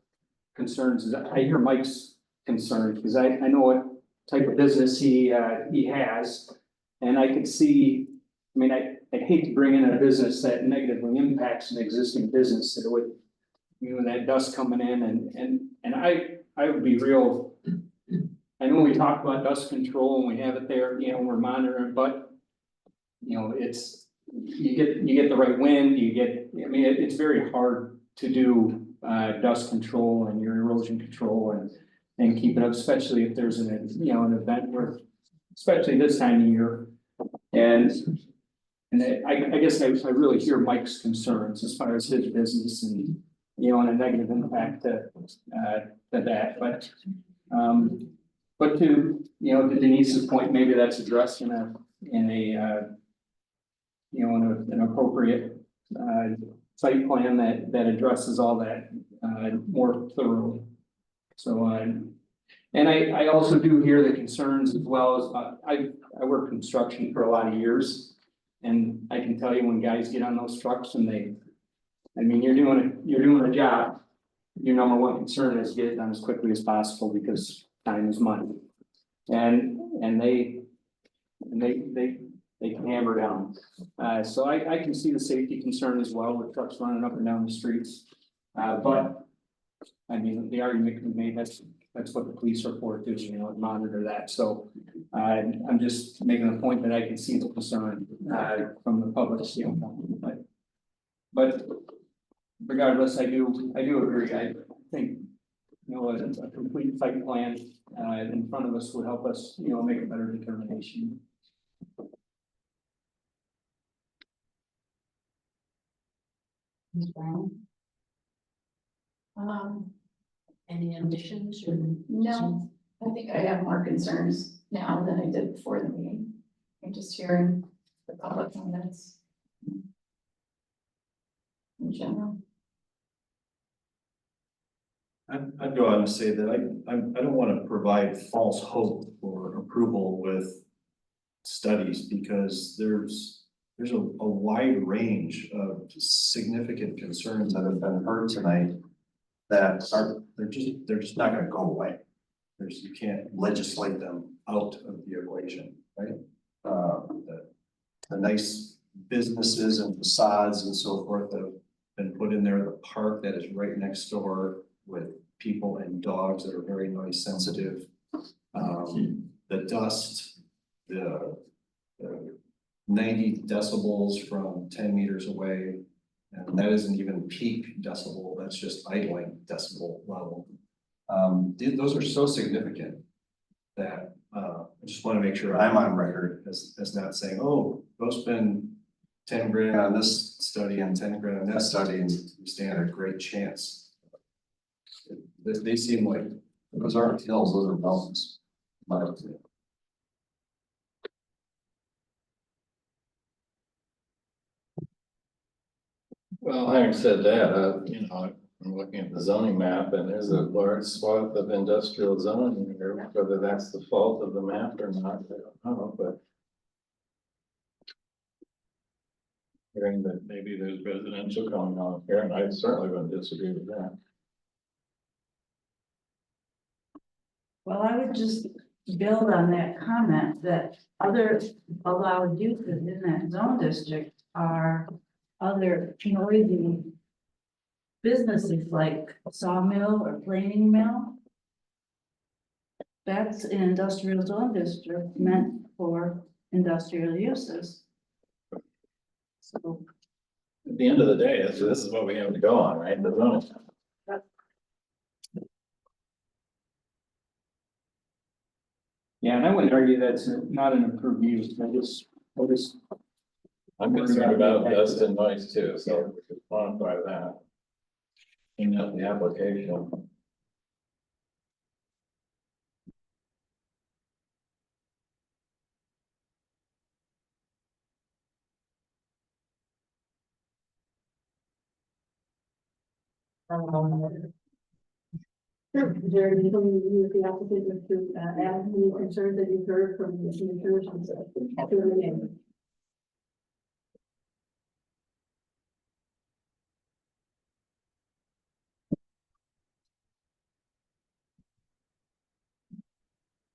concerns is I hear Mike's concern, because I know what type of business he has. And I could see, I mean, I'd hate to bring in a business that negatively impacts an existing business that would, that dust coming in and I would be real. I know we talk about dust control and we have it there, we're monitoring, but it's, you get the right wind, it's very hard to do dust control and your erosion control and keep it up, especially if there's an event where, especially this time of year. And I guess I really hear Mike's concerns as far as his business and, and a negative impact to that, but to Denise's point, maybe that's addressed in an appropriate site plan that addresses all that more thoroughly. So and I also do hear the concerns as well as I work construction for a lot of years, and I can tell you when guys get on those trucks and you're doing a job, your number one concern is get it done as quickly as possible because time is money, and they can hammer down. So I can see the safety concern as well with trucks running up and down the streets. But the argument can be made, that's what the police report is, monitor that. So I'm just making a point that I can see the concern from the public standpoint. But regardless, I do agree. I think, you know, a complete site plan, in front of us would help us, you know, make a better determination. Ms. Brown, any additions or? No, I think I have more concerns now than I did before the meeting. I'm just hearing the public comments. In general. I'd go out and say that I don't want to provide false hope for approval with studies because there's a wide range of significant concerns that have been heard tonight that they're just not going to go away. You can't legislate them out of the equation, right? The nice businesses and facades and so forth that have been put in there, the park that is right next door with people and dogs that are very noise sensitive. The dust, the 90 decibels from 10 meters away. And that isn't even peak decibel, that's just idling decibel level. Those are so significant that I just want to make sure I'm on record as not saying, oh, go spend 10 grand on this study and 10 grand on that study and you stand a great chance. They seem like, those aren't hills, those are mountains. in my opinion. Well, having said that, you know, I'm looking at the zoning map and there's a large swath of industrial zoning here, whether that's the fault of the map or not, I don't know, but. Hearing that maybe there's residential going on here, and I certainly wouldn't disagree with that. Well, I would just build on that comment that other allowed uses in that zone district are other noisy businesses like sawmill or planing mill. That's an industrial zone district meant for industrial uses. So. At the end of the day, this is what we have to go on, right? The zoning. Yeah, and I wouldn't argue that's not an improved use. I'm concerned about dust and noise too, so we could quantify that. In the application. Sure. Is there anything you, the applicant, to add any concerns that you've heard from the commissioners?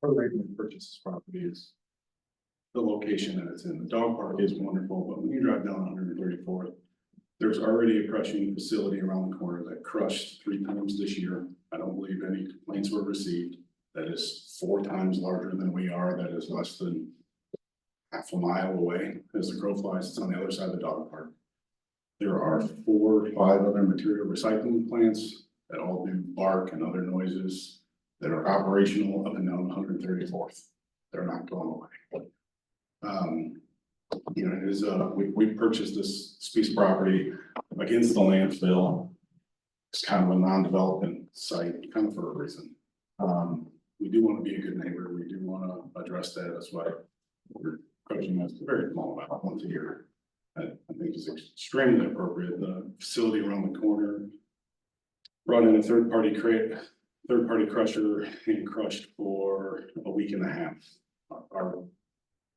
Our reason to purchase this property is the location that it's in. The dog park is wonderful, but when you drive down 134th, there's already a crushing facility around the corner that crushed 3 times this year. I don't believe any complaints were received. That is 4 times larger than we are. That is less than half a mile away. As the crow flies, it's on the other side of the dog park. There are 4 or 5 other material recycling plants that all do bark and other noises that are operational up and down 134th. They're not going away. You know, it is we purchased this piece of property against the landfill. It's kind of a non-development site, kind of for a reason. We do want to be a good neighbor. We do want to address that. That's why we're approaching this very small amount once a year. I think is extremely appropriate. The facility around the corner brought in a third-party crusher and crushed for a week and a half.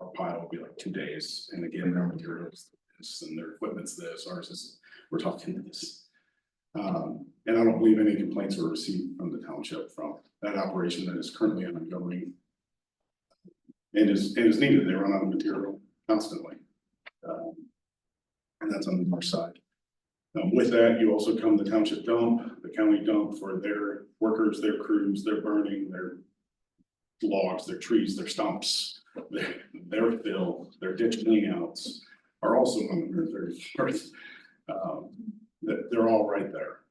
Our pile will be like 2 days, and again, their materials this and their equipment's this, ours is, we're talking this. And I don't believe any complaints were received from the township from that operation that is currently ongoing. And is needed. They run out of material constantly. And that's on the north side. With that, you also come the township dump, the county dump for their workers, their crews, their burning, their logs, their trees, their stumps, their fill, their ditch cleanouts are also on the 134th. that they're all right there.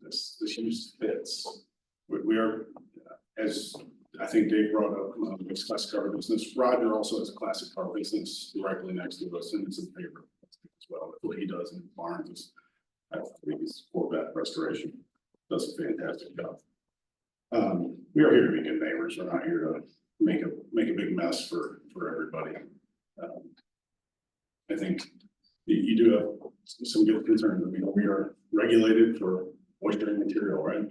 This use fits. We are, as I think Dave brought up, this classic car business. Roger also has a classic car business directly next to us, and it's in favor as well. What he does in Barnes is, I think he's Corvette restoration, does a fantastic job. We are here to be good neighbors. We're not here to make a big mess for everybody. I think you do have some good concerns. I mean, we are regulated for moisture material, right?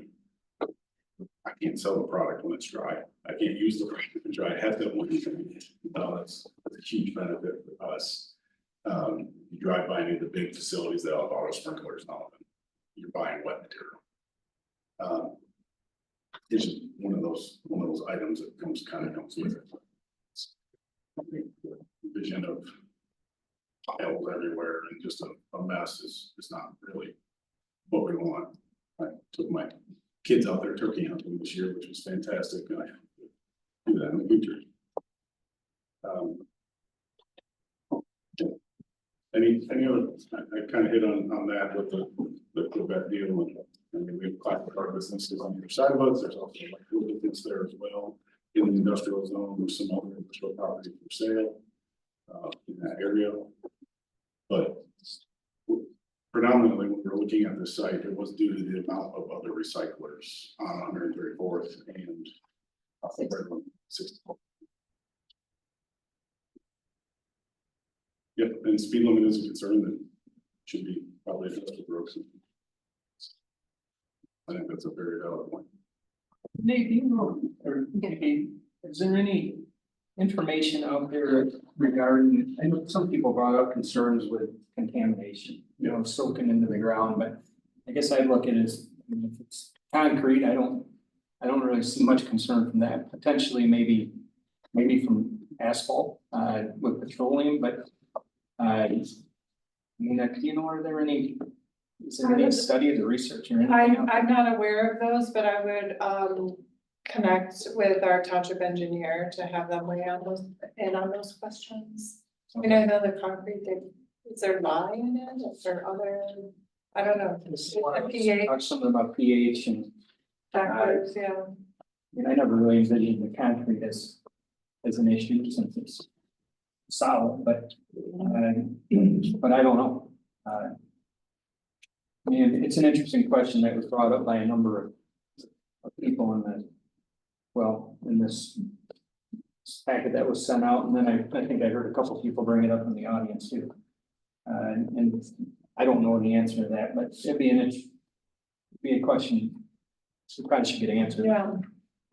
I can't sell the product when it's dry. I can't use the product when it's dry. I have to have moisture in it. That's a huge benefit for us. You drive by any of the big facilities that have auto sprinklers and all of it. You're buying wet material. It's just one of those items that comes with it. I think the vision of piles everywhere and just a mess is not really what we want. I took my kids out there turkey hunting this year, which was fantastic, and I do that in the future. Any other, I kind of hit on that with the Quebec deal. I mean, we have classic car businesses on either side of us. There's also like food business there as well. In the industrial zone, there's some other industrial property for sale in that area. But predominantly, when we're looking at this site, it was due to the amount of other recyclers on 134th and 64th. Yep, and speed limit is a concern that should be probably addressed with roads. I think that's a very valid point. Nate, do you know, or maybe, is there any information out there regarding, I know some people brought up concerns with contamination, you know, soaking into the ground, but I guess I'd look at it as, I mean, if it's concrete, I don't really see much concern from that. Potentially, maybe from asphalt, with petroleum, but, I mean, you know, is there any studies or research or anything? I'm not aware of those, but I would, connect with our township engineer to have them weigh on those questions. I mean, I know the concrete, is there lye in it? Is there other, I don't know. Talk something about pH and. Factors, yeah. I mean, I never really envisioned the concrete as an issue since it's solid, but I don't know. I mean, it's an interesting question that was brought up by a number of people in this packet that was sent out, and then I think I heard a couple of people bring it up in the audience too. And I don't know the answer to that, but it'd be a question. We probably should get answered. Yeah,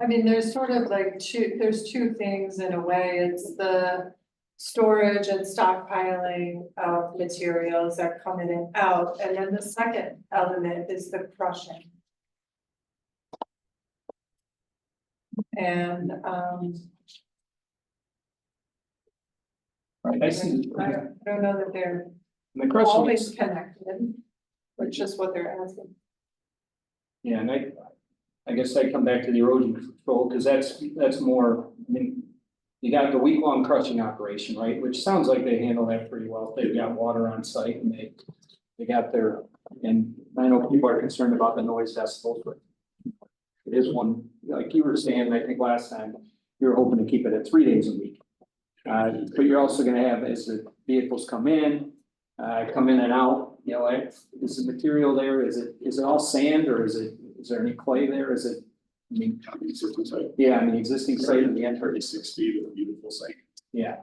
I mean, there's sort of like there's two things in a way. It's the storage and stockpiling of materials that come in and out. And then the second element is the crushing. And Right, I see. I don't know that they're The crushing always is, connected, which is what they're asking. yeah, and I guess I come back to the erosion control, because that's more, I mean, you got the week-long crushing operation, right, which sounds like they handle that pretty well. They've got water on site and they got their, and I know people are concerned about the noise decibels, but it is one, like you were saying, I think last time, you were hoping to keep it at 3 days a week. But you're also gonna have, as the vehicles come in and out, you know, is the material there, is it all sand, or is there any clay there, is it? I mean, Existing site. yeah, I mean, existing site and the entrance. 36 feet of a beautiful site. Yeah.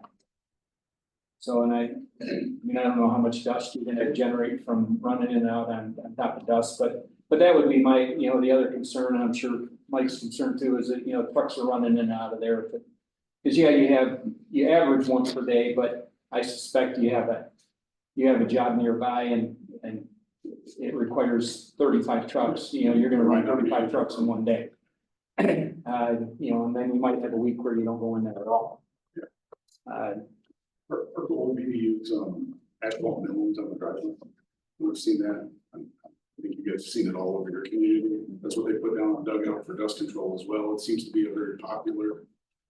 So, and I mean, I don't know how much dust you're gonna generate from running in and out on top of dust, but that would be my, you know, the other concern, and I'm sure Mike's concern too, is that, you know, trucks are running in and out of there. Because yeah, you average once per day, but I suspect you have a job nearby and it requires 35 trucks, you know, you're gonna run 35 trucks in one day. You know, and then you might have a week where you don't go in there at all. Purple maybe use asphalt millings on the driveway. We've seen that. I think you guys have seen it all over your community. That's what they put down on dugout for dust control as well. It seems to be a very popular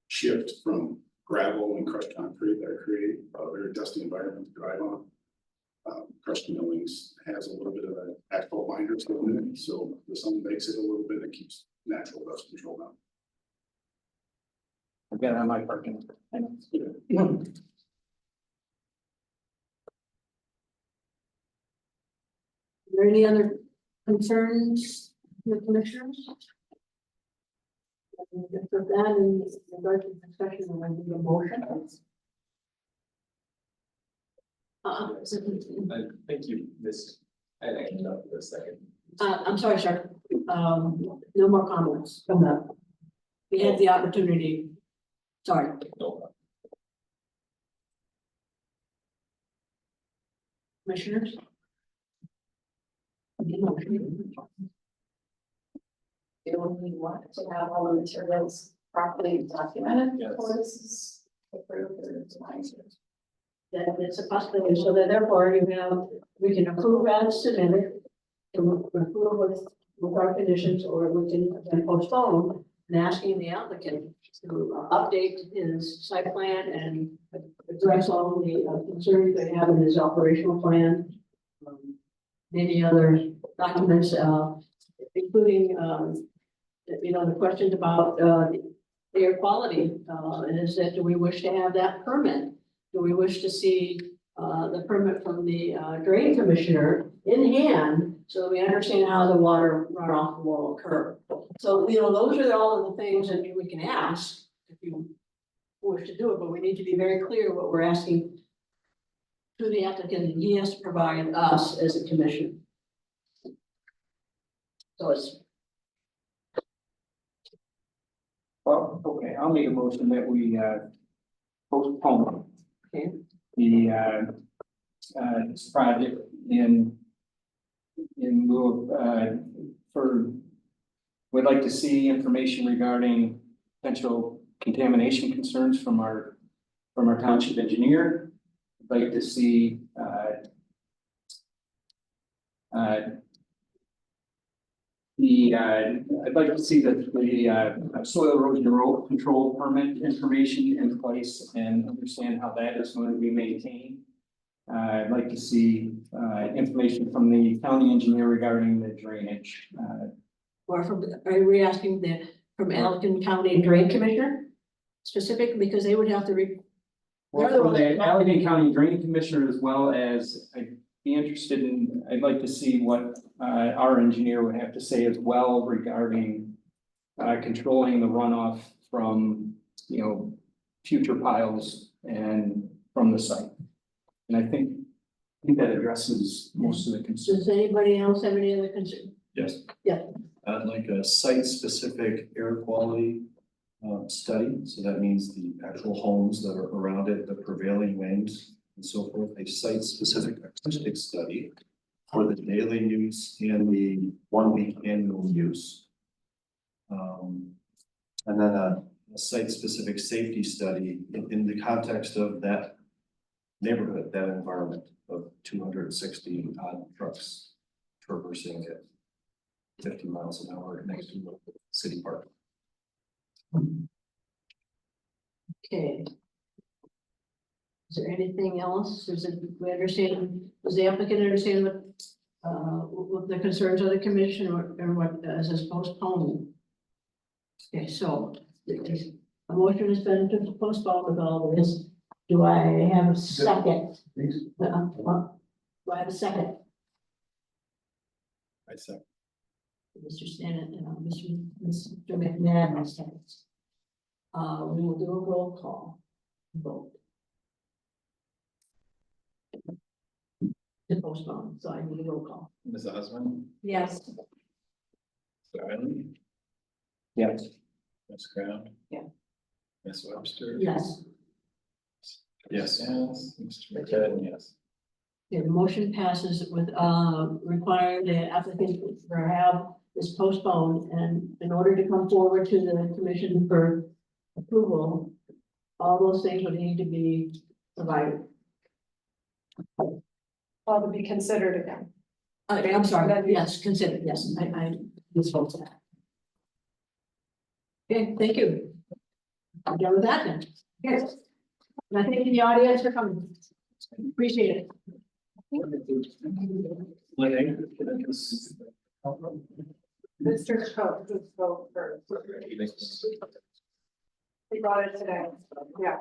shift from gravel and crushed concrete that create a very dusty environment to drive on. Crushed millings has a little bit of an asphalt binder still in it, so the sun bakes it a little bit, it keeps natural dust control down. I've got it on my parking. Are there any other concerns with commissioners? For that, in regard to discussion, I need a motion. I think you missed, I can know for a second. I'm sorry, sir. No more comments from that. We had the opportunity. Sorry. Commissioners? Do we want to have all the materials properly documented Yes. before this is approved or denied? That it's a possibility, so that therefore you have, we can approve as submitted. To approve with our conditions, or we can then postpone and asking the applicant to update his site plan and address all the concerns they have in his operational plan. Any other documents, including, the questions about, the air quality, is that, do we wish to have that permit? Do we wish to see, the permit from the, drain commissioner in hand, so that we understand how the water runoff will occur? So, those are all of the things that we can ask if you wish to do it, but we need to be very clear what we're asking to the applicant, and he has to provide us as a commission. So it's, Well, okay, I'll make a motion that we postpone okay, the this project in lieu of we'd like to see information regarding potential contamination concerns from our township engineer. I'd like to see I'd like to see the soil erosion control permit information in place and understand how that is going to be maintained. I'd like to see information from the county engineer regarding the drainage. or are we asking from Allegan County Drain Commissioner? Specific, because they would have to Well, from the Allegheny County Drain Commissioner, as well as I'd be interested in, I'd like to see what our engineer would have to say as well regarding controlling the runoff from, future piles and from the site. And I think that addresses most of the concerns. Does anybody else have any other concern? Yes. Yeah. I'd like a site-specific air quality study, so that means the actual homes that are around it, the prevailing winds and so forth, a site-specific acoustic study for the daily use and the 1 week annual use. And then a site-specific safety study in the context of that neighborhood, that environment of 260 odd trucks traversing it 50 miles an hour next to the city park. Okay. Is there anything else? Does the applicant understand what the concerns of the commission or what is this postponed? Okay, so a motion has been to postpone with all of this. Do I have a second? Do I have a second? I second. Mr. Stanton, Mr. McNabb, seconds. We will do a roll call vote. To postpone, so I need a roll call. Ms. Osmond, Yes. Mr. Island, Yes. Ms. Crown. Yeah. Ms. Webster. Yes. Yes. Yes, Mr. McCadden, yes. Okay, the motion passes with, requiring the applicant to have this postponed, and in order to come forward to the commission for approval, all those things would need to be provided. Well, to be considered again. I'm sorry, yes, consider, yes, I misspoke to that. Okay, thank you. I'm done with that then. Yes. And I thank the audience for coming. Appreciate it. Mr. Cook, let's go first. We got it today, yeah.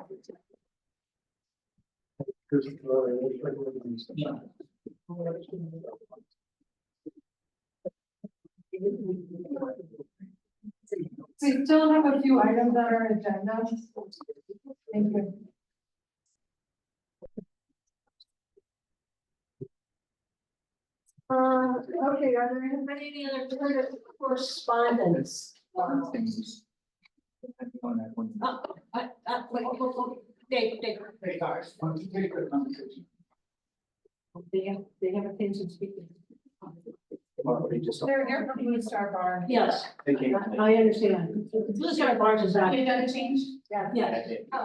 We still have a few items on our agenda. Thank you. Okay, are there any other correspondence? Dave, regards. They have a pension speaking. They're here from Blue Star Bar. Yes, I understand. Blue Star Bars is not. You got to change? Yeah.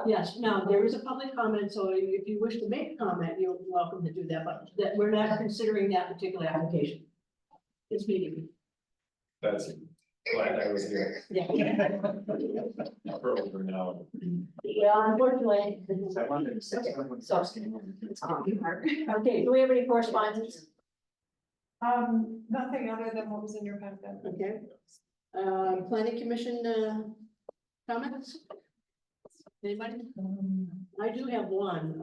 Yes, now, there is a public comment, so if you wish to make a comment, you're welcome to do that, but that we're not considering that particular application. It's meeting. That's glad I was here. Yeah. For over now. Well, unfortunately. I wanted to say something. Okay, do we have any correspondence? Nothing other than what was in your packet. Okay. Planning commission, comments? Anybody? I do have one,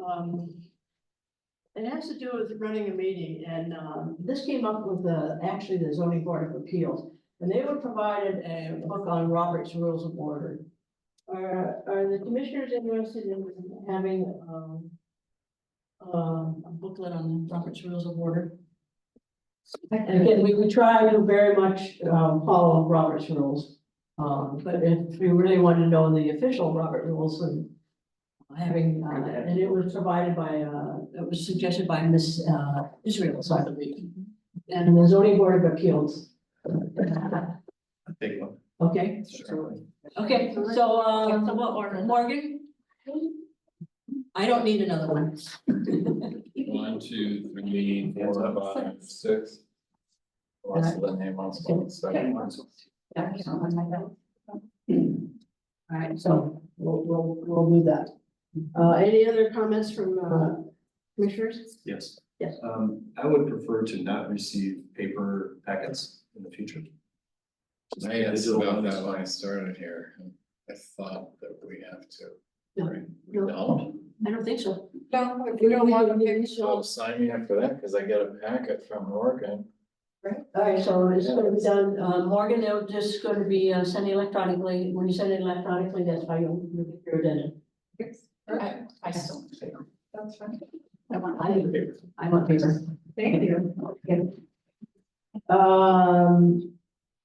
it has to do with running a meeting, and, this came up with actually the zoning board of appeals. And they were provided a book on Robert's Rules of Order. Are the commissioners interested in having, a booklet on Robert's Rules of Order? And again, we try to very much, follow Robert's rules. But if we really want to know the official Robert rules and having, and it was provided by, it was suggested by Miss Israel, I believe. And the zoning board of appeals. Take one. Okay, okay, so what order? Morgan? I don't need another one. 1, 2, 3, 4, 5, 6. What's the name on spot? Second one. All right, so we'll do that. Any other comments from commissioners? Yes. Yes. I would prefer to not receive paper packets in the future. I asked about that when I started here. I thought that we have to. No, We don't? I don't think so. No, if you don't want to. So sign me up for that, because I get a packet from Morgan. All right, so it's gonna be done, Morgan, they're just gonna be sent electronically. When you send it electronically, that's how you'll get your agenda. I still. That's fine. I want paper. Thank you. Okay.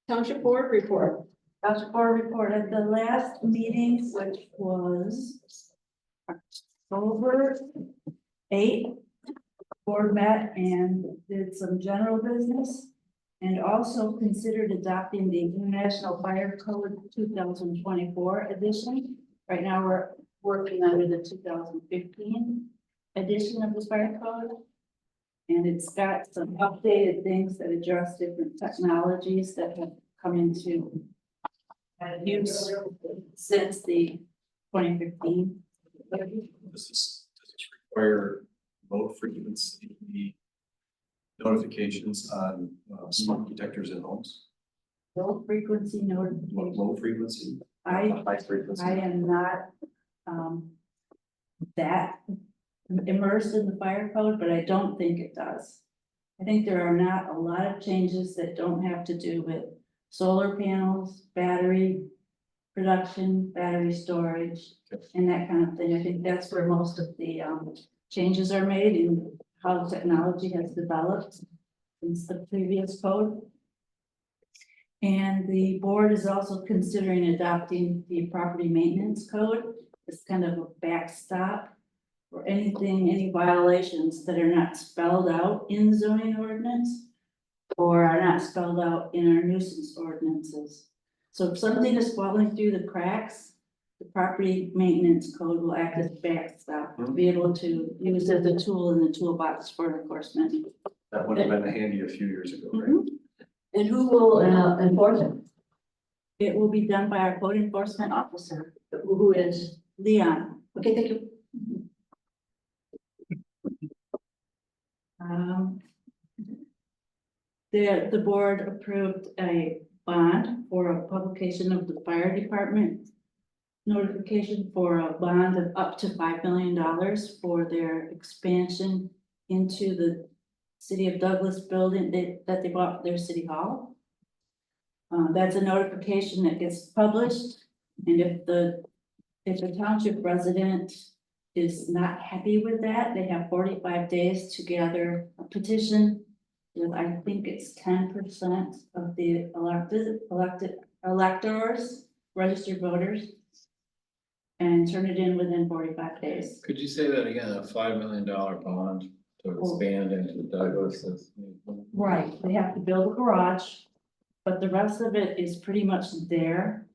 Township board report. Township board report at the last meeting, which was October 8th. Board met and did some general business and also considered adopting the International Fire Code 2024 edition. Right now, we're working under the 2015 edition of the fire code. And it's got some updated things that address different technologies that have come into use since the 2015. Does this require low frequency notifications on smoke detectors in homes? Low frequency notification. Low frequency? I High frequency? am not, that immersed in the fire code, but I don't think it does. I think there are not a lot of changes that don't have to do with solar panels, battery production, battery storage, and that kind of thing. I think that's where most of the, changes are made in how technology has developed since the previous code. And the board is also considering adopting the property maintenance code as kind of a backstop for anything, any violations that are not spelled out in the zoning ordinance or are not spelled out in our nuisance ordinances. So if something is falling through the cracks, the property maintenance code will act as a backstop to be able to use as a tool in the toolbox for enforcement. That would have been handy a few years ago, right? And who will enforce it? It will be done by our code enforcement officer, Who is? Leon. Okay, thank you. Um. The board approved a bond for a publication of the fire department. Notification for a bond of up to $5 million for their expansion into the city of Douglas building that they bought for their city hall. That's a notification that gets published, and if the township resident is not happy with that, they have 45 days to gather a petition with, I think it's 10% of the electors, registered voters, and turn it in within 45 days. Could you say that again, a $5 million bond to expand into Douglas? Right, they have to build a garage, but the rest of it is pretty much there.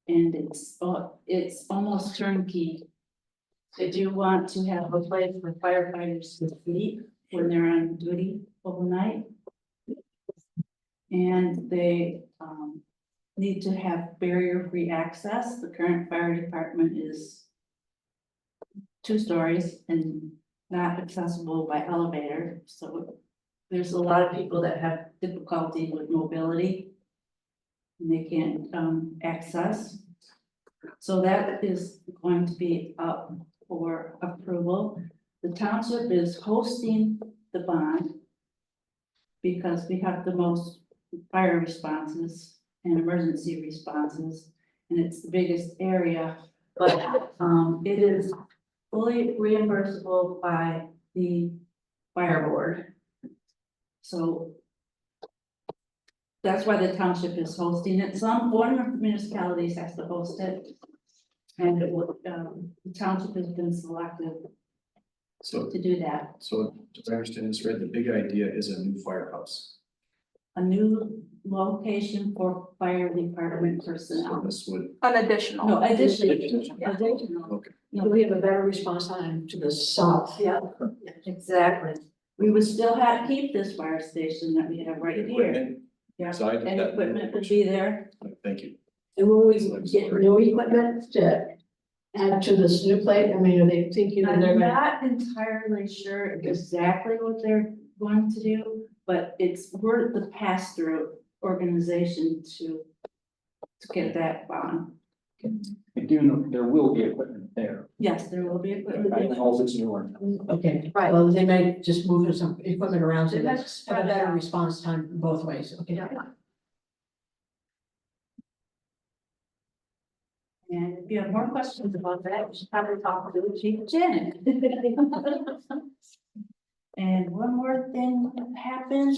And it's almost turnkey. They do want to have a place for firefighters to sleep when they're on duty overnight. And they need to have barrier-free access. The current fire department is 2 stories and not accessible by elevator. So there's a lot of people that have difficulty with mobility and they can't access. So that is going to be up for approval. The township is hosting the bond because we have the most fire responses and emergency responses, and it's the biggest area, but it is fully reimbursable by the fire board. So that's why the township is hosting it. One of the municipalities has to host it. And the township has been selected So, to do that. so if I understand this right, the big idea is a new firehouse. A new location for fire department So personnel. this would, An additional. No, additional. okay, So we have a better response time to the south. Yeah, exactly. We would still have to keep this fire station that we have right here. equipment, Yeah, side of and that equipment would be there. thank you. And will we get new equipment to add to this new plate? I mean, are they thinking that they're I'm gonna? not entirely sure exactly what they're going to do, but we're the pass-through organization to get that bond. I do know there will be equipment there. Yes, there will be equipment. I don't know if it's newer. Okay, right, well, they might just move some equipment around to They might have spread a it better out. response time both ways, okay? And if you have more questions about that, you should probably talk to the chief Janet. And one more thing that happened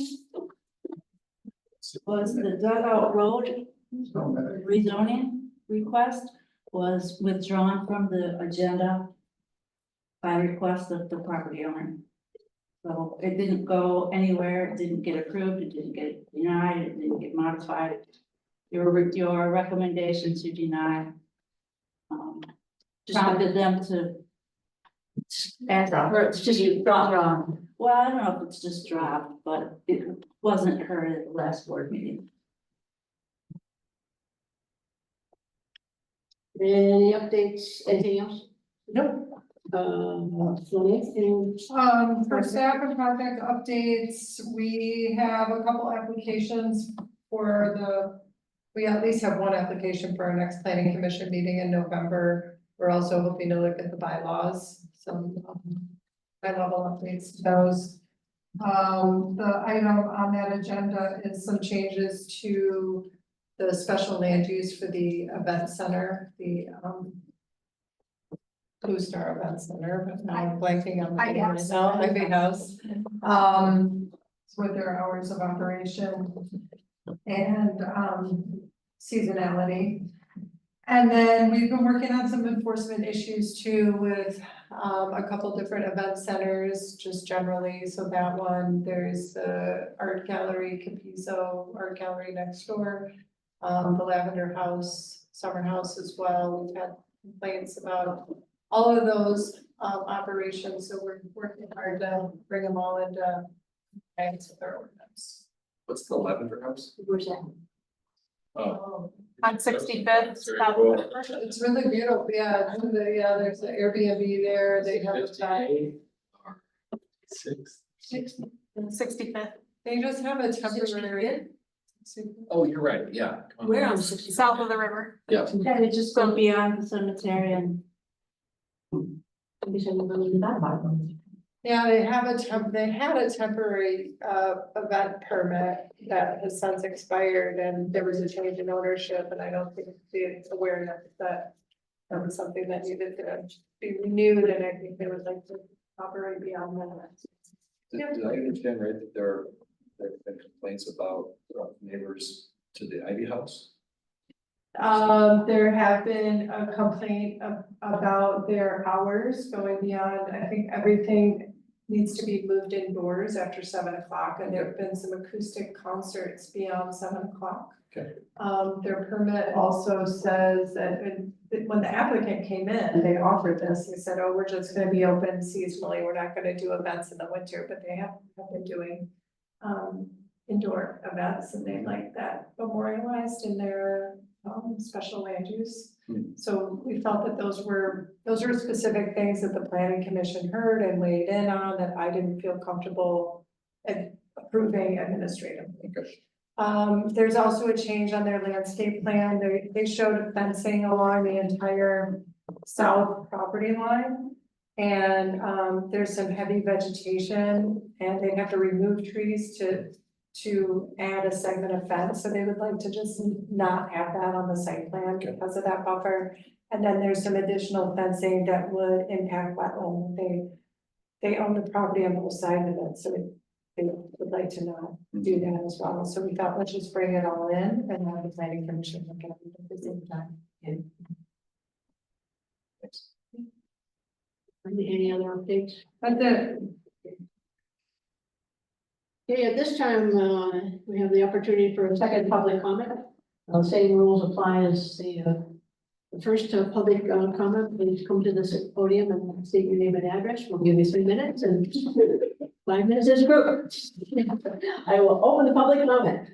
was the dugout road rezoning request was withdrawn from the agenda by request of the property owner. So it didn't go anywhere, it didn't get approved, it didn't get denied, it didn't get modified. Your recommendation to deny prompted them to ask for it to be dropped. Well, I don't know if it's just dropped, but it wasn't heard at the last board meeting. Any updates, anything else? Nope. Anything? For staff and project updates, we have a couple applications we at least have one application for our next planning commission meeting in November. We're also hoping to look at the bylaws, some high level updates to those. The item on that agenda is some changes to the special land use for the event center, the Blue Star Event Center, but now I'm blanking on the name right now, Ivy House. With their hours of operation and seasonality. And then we've been working on some enforcement issues too with a couple different event centers, just generally. So that one, there's the art gallery, Capizo Art Gallery next door. The Lavender House, Summer House as well. We've had complaints about all of those operations, so we're working hard to bring them all into compliance with our ordinance. What's the Lavender House? Where's that? Oh, On 65th, south. It's really beautiful, yeah, there's an Airbnb there, they have a. 58 or 6. 65th. They just have a temporary. Oh, you're right, yeah. We're on 60. South of the river. Yeah. Yeah, they just go beyond the cemetery and. Yeah, they had a temporary event permit that has since expired and there was a change in ownership and I don't think the awareness that. That was something that needed to be renewed and I think they would like to operate beyond that. Did I understand right that there have been complaints about neighbors to the Ivy House? There have been a complaint about their hours going beyond, I think everything needs to be moved indoors after 7 o'clock, and there have been some acoustic concerts beyond 7 o'clock. Okay. Their permit also says that when the applicant came in, they offered this, they said, oh, we're just gonna be open seasonally, we're not gonna do events in the winter, but they have been doing indoor events, and they like that memorialized in their special land use. So we felt that those were specific things that the planning commission heard and weighed in on that I didn't feel comfortable approving administratively. There's also a change on their landscape plan. They showed fencing along the entire south property line. And there's some heavy vegetation and they have to remove trees to add a segment of fence, so they would like to just not have that on the site plan because of that buffer. And then there's some additional fencing that would impact wetland. They own the property on both sides of it, so they would like to not do that as well. So we thought, let's just bring it all in and have the planning commission look at it at the same time. Thanks. Any other updates? That's it. Okay, at this time, we have the opportunity for a second public comment. Same rules apply as the first public comment. Please come to this podium and state your name and address. We'll give you 3 minutes and 5 minutes is group. I will open the public comment.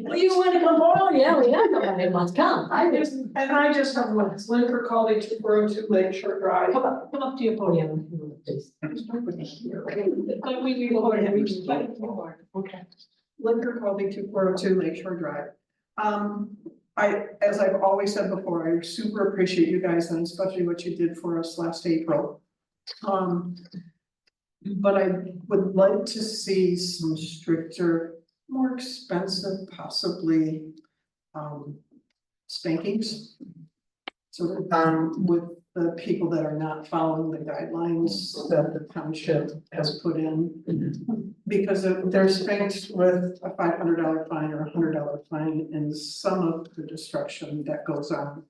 Well, you want to come forward? Yeah, we have somebody who wants to come. I just have one, it's Linker Collie 242 Lakeshore Drive. Come up to your podium. Please. But we need over here. Okay. Linker Collie 242 Lakeshore Drive. As I've always said before, I super appreciate you guys and especially what you did for us last April. But I would like to see some stricter, more expensive, possibly spankings. So that with the people that are not following the guidelines that the township has put in. Because if they're spanked with a $500 fine or $100 fine, and some of the destruction that goes on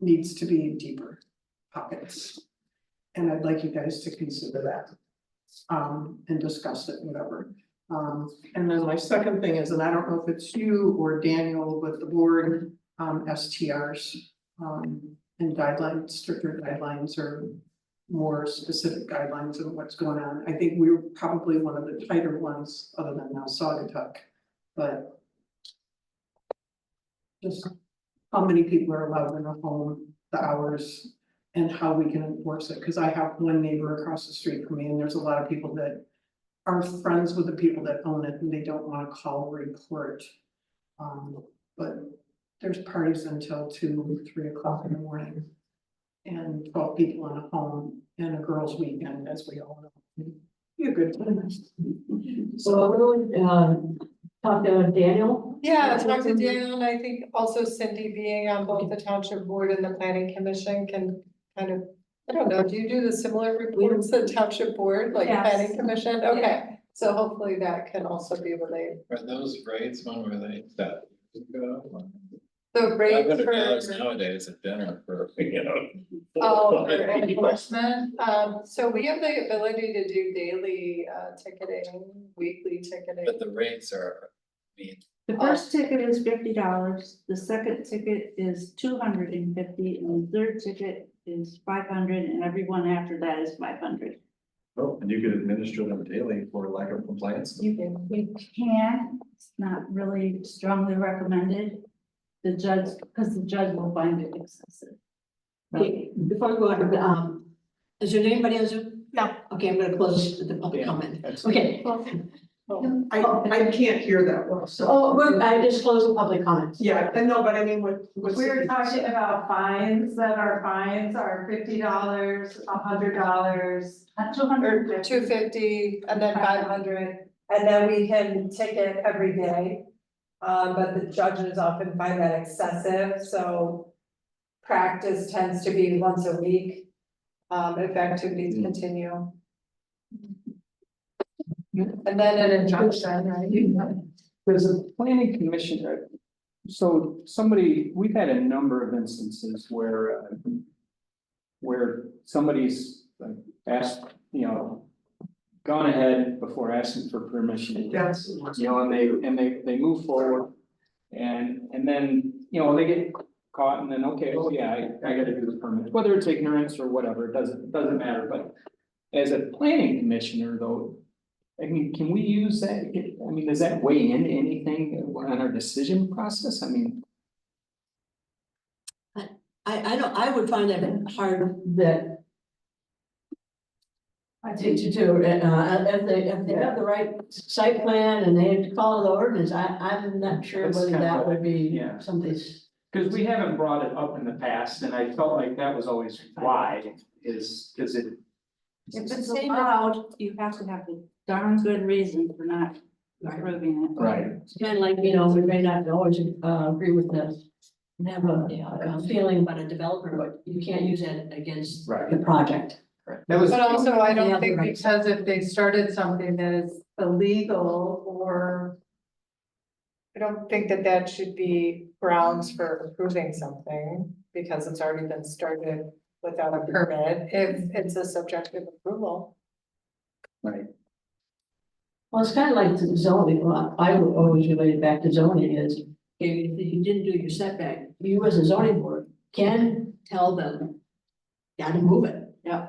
needs to be in deeper pockets. And I'd like you guys to consider that and discuss it, whatever. And then my second thing is, and I don't know if it's you or Daniel with the board, STRs and guidelines, stricter guidelines or more specific guidelines of what's going on. I think we were probably one of the tighter ones other than now Saugatuck, but just how many people are allowed in a home, the hours, and how we can enforce it. Because I have one neighbor across the street from me and there's a lot of people that are friends with the people that own it and they don't want to call or report. But there's parties until 2 or 3 o'clock in the morning. And 12 people in a home and a girls' weekend, as we all know. Be a good time. So we'll talk to Daniel. Yeah, talk to Daniel, and I think also Cindy being on both the township board and the planning commission can kind of, I don't know, do you do the similar reports to the township board, like Yes. planning commission? Okay, so hopefully that can also be relayed. Are those rates, when were they set? The rate $500 for, nowadays at dinner for, for enforcement, so we have the ability to do daily ticketing, weekly ticketing. But the rates are, I mean, The first ticket is $50, the second ticket is $250, and the third ticket is $500, and everyone after that is $500. Oh, and you could administer them daily for lack of compliance. You can, You can, it's not really strongly recommended. The judge, because the judge will find it excessive. Okay, before we go on, is there anybody else who Yeah, okay, I'm gonna close the public Yeah, comment. that's- Okay. I can't hear that well, so. I just closed the public comments. Yeah, I know, but I mean, with. We were talking about fines, that our fines are $50, $100, or $250, and then $500. And then we can ticket every day. But the judges often find that excessive, so practice tends to be once a week, if activities continue. And then an injunction, right? There's a planning commission, so somebody, we've had a number of instances where somebody's like asked, gone ahead before asking for permission. Yes. And they move forward and then, they get caught and then, okay, oh yeah, I gotta do the permit, whether it's ignorance or whatever, it doesn't matter, but as a planning commissioner though, I mean, can we use that? I mean, does that weigh into anything on our decision process? I mean. I would find that hard that. I think to do, if they have the right site plan and they have to follow the ordinance, I'm not sure That's whether kind of that what- would be yeah. something's. Because we haven't brought it up in the past, and I felt like that was always why, is it. If it's allowed, you have to have a darn good reason for not approving it. Right. It's kind of like, we may not always agree with this. And have a feeling about a developer, but you can't use that against Right. the project. That was. But also, I They don't have the think right- because if they started something that is illegal or. I don't think that that should be grounds for approving something because it's already been started without a permit, if it's a subjective approval. Right. Well, it's kind of like the zoning, well, I would always relate it back to zoning is, if you didn't do your setback, you as a zoning board can tell them. Gotta move it, yeah.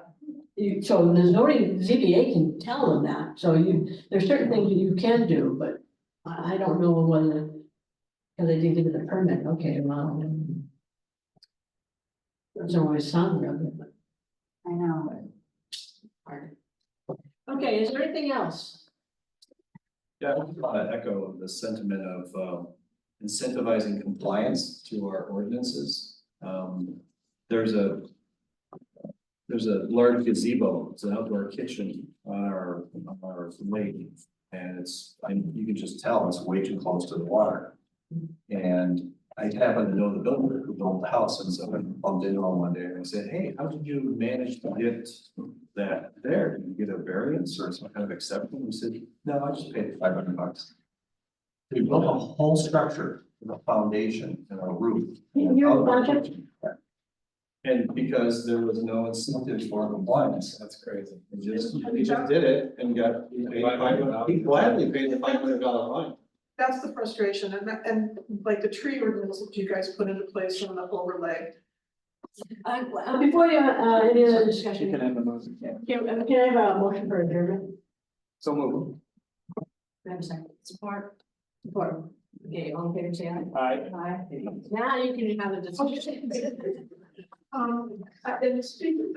So the zoning, ZBA can tell them that, so there's certain things that you can do, but I don't know whether. Cause they did give it a permit, okay, well. There's always some of it, but. I know. Hard. Okay, is there anything else? Yeah, I want to echo the sentiment of incentivizing compliance to our ordinances. There's a large gazebo, it's an outdoor kitchen on our lake. And you can just tell it's way too close to the water. And I happen to know the builder who built the house, and so I bumped into him one day and I said, hey, how did you manage to get that there? Did you get a variance or some kind of exception? He said, no, I just paid $500. They built a whole structure with a foundation and a roof. Your project? And because there was no incentive for compliance. That's crazy. He just did it and he gladly paid the $500 fine. That's the frustration, and like the tree ordinance that you guys put into place from the overlay. Before you, any other You discussion? can have a motion. Can I have a motion for adjournment? So move. Can I have a second? Support. Support. Okay, all in favor, say aye. Aye. Aye. Now you can have a discussion. And speaking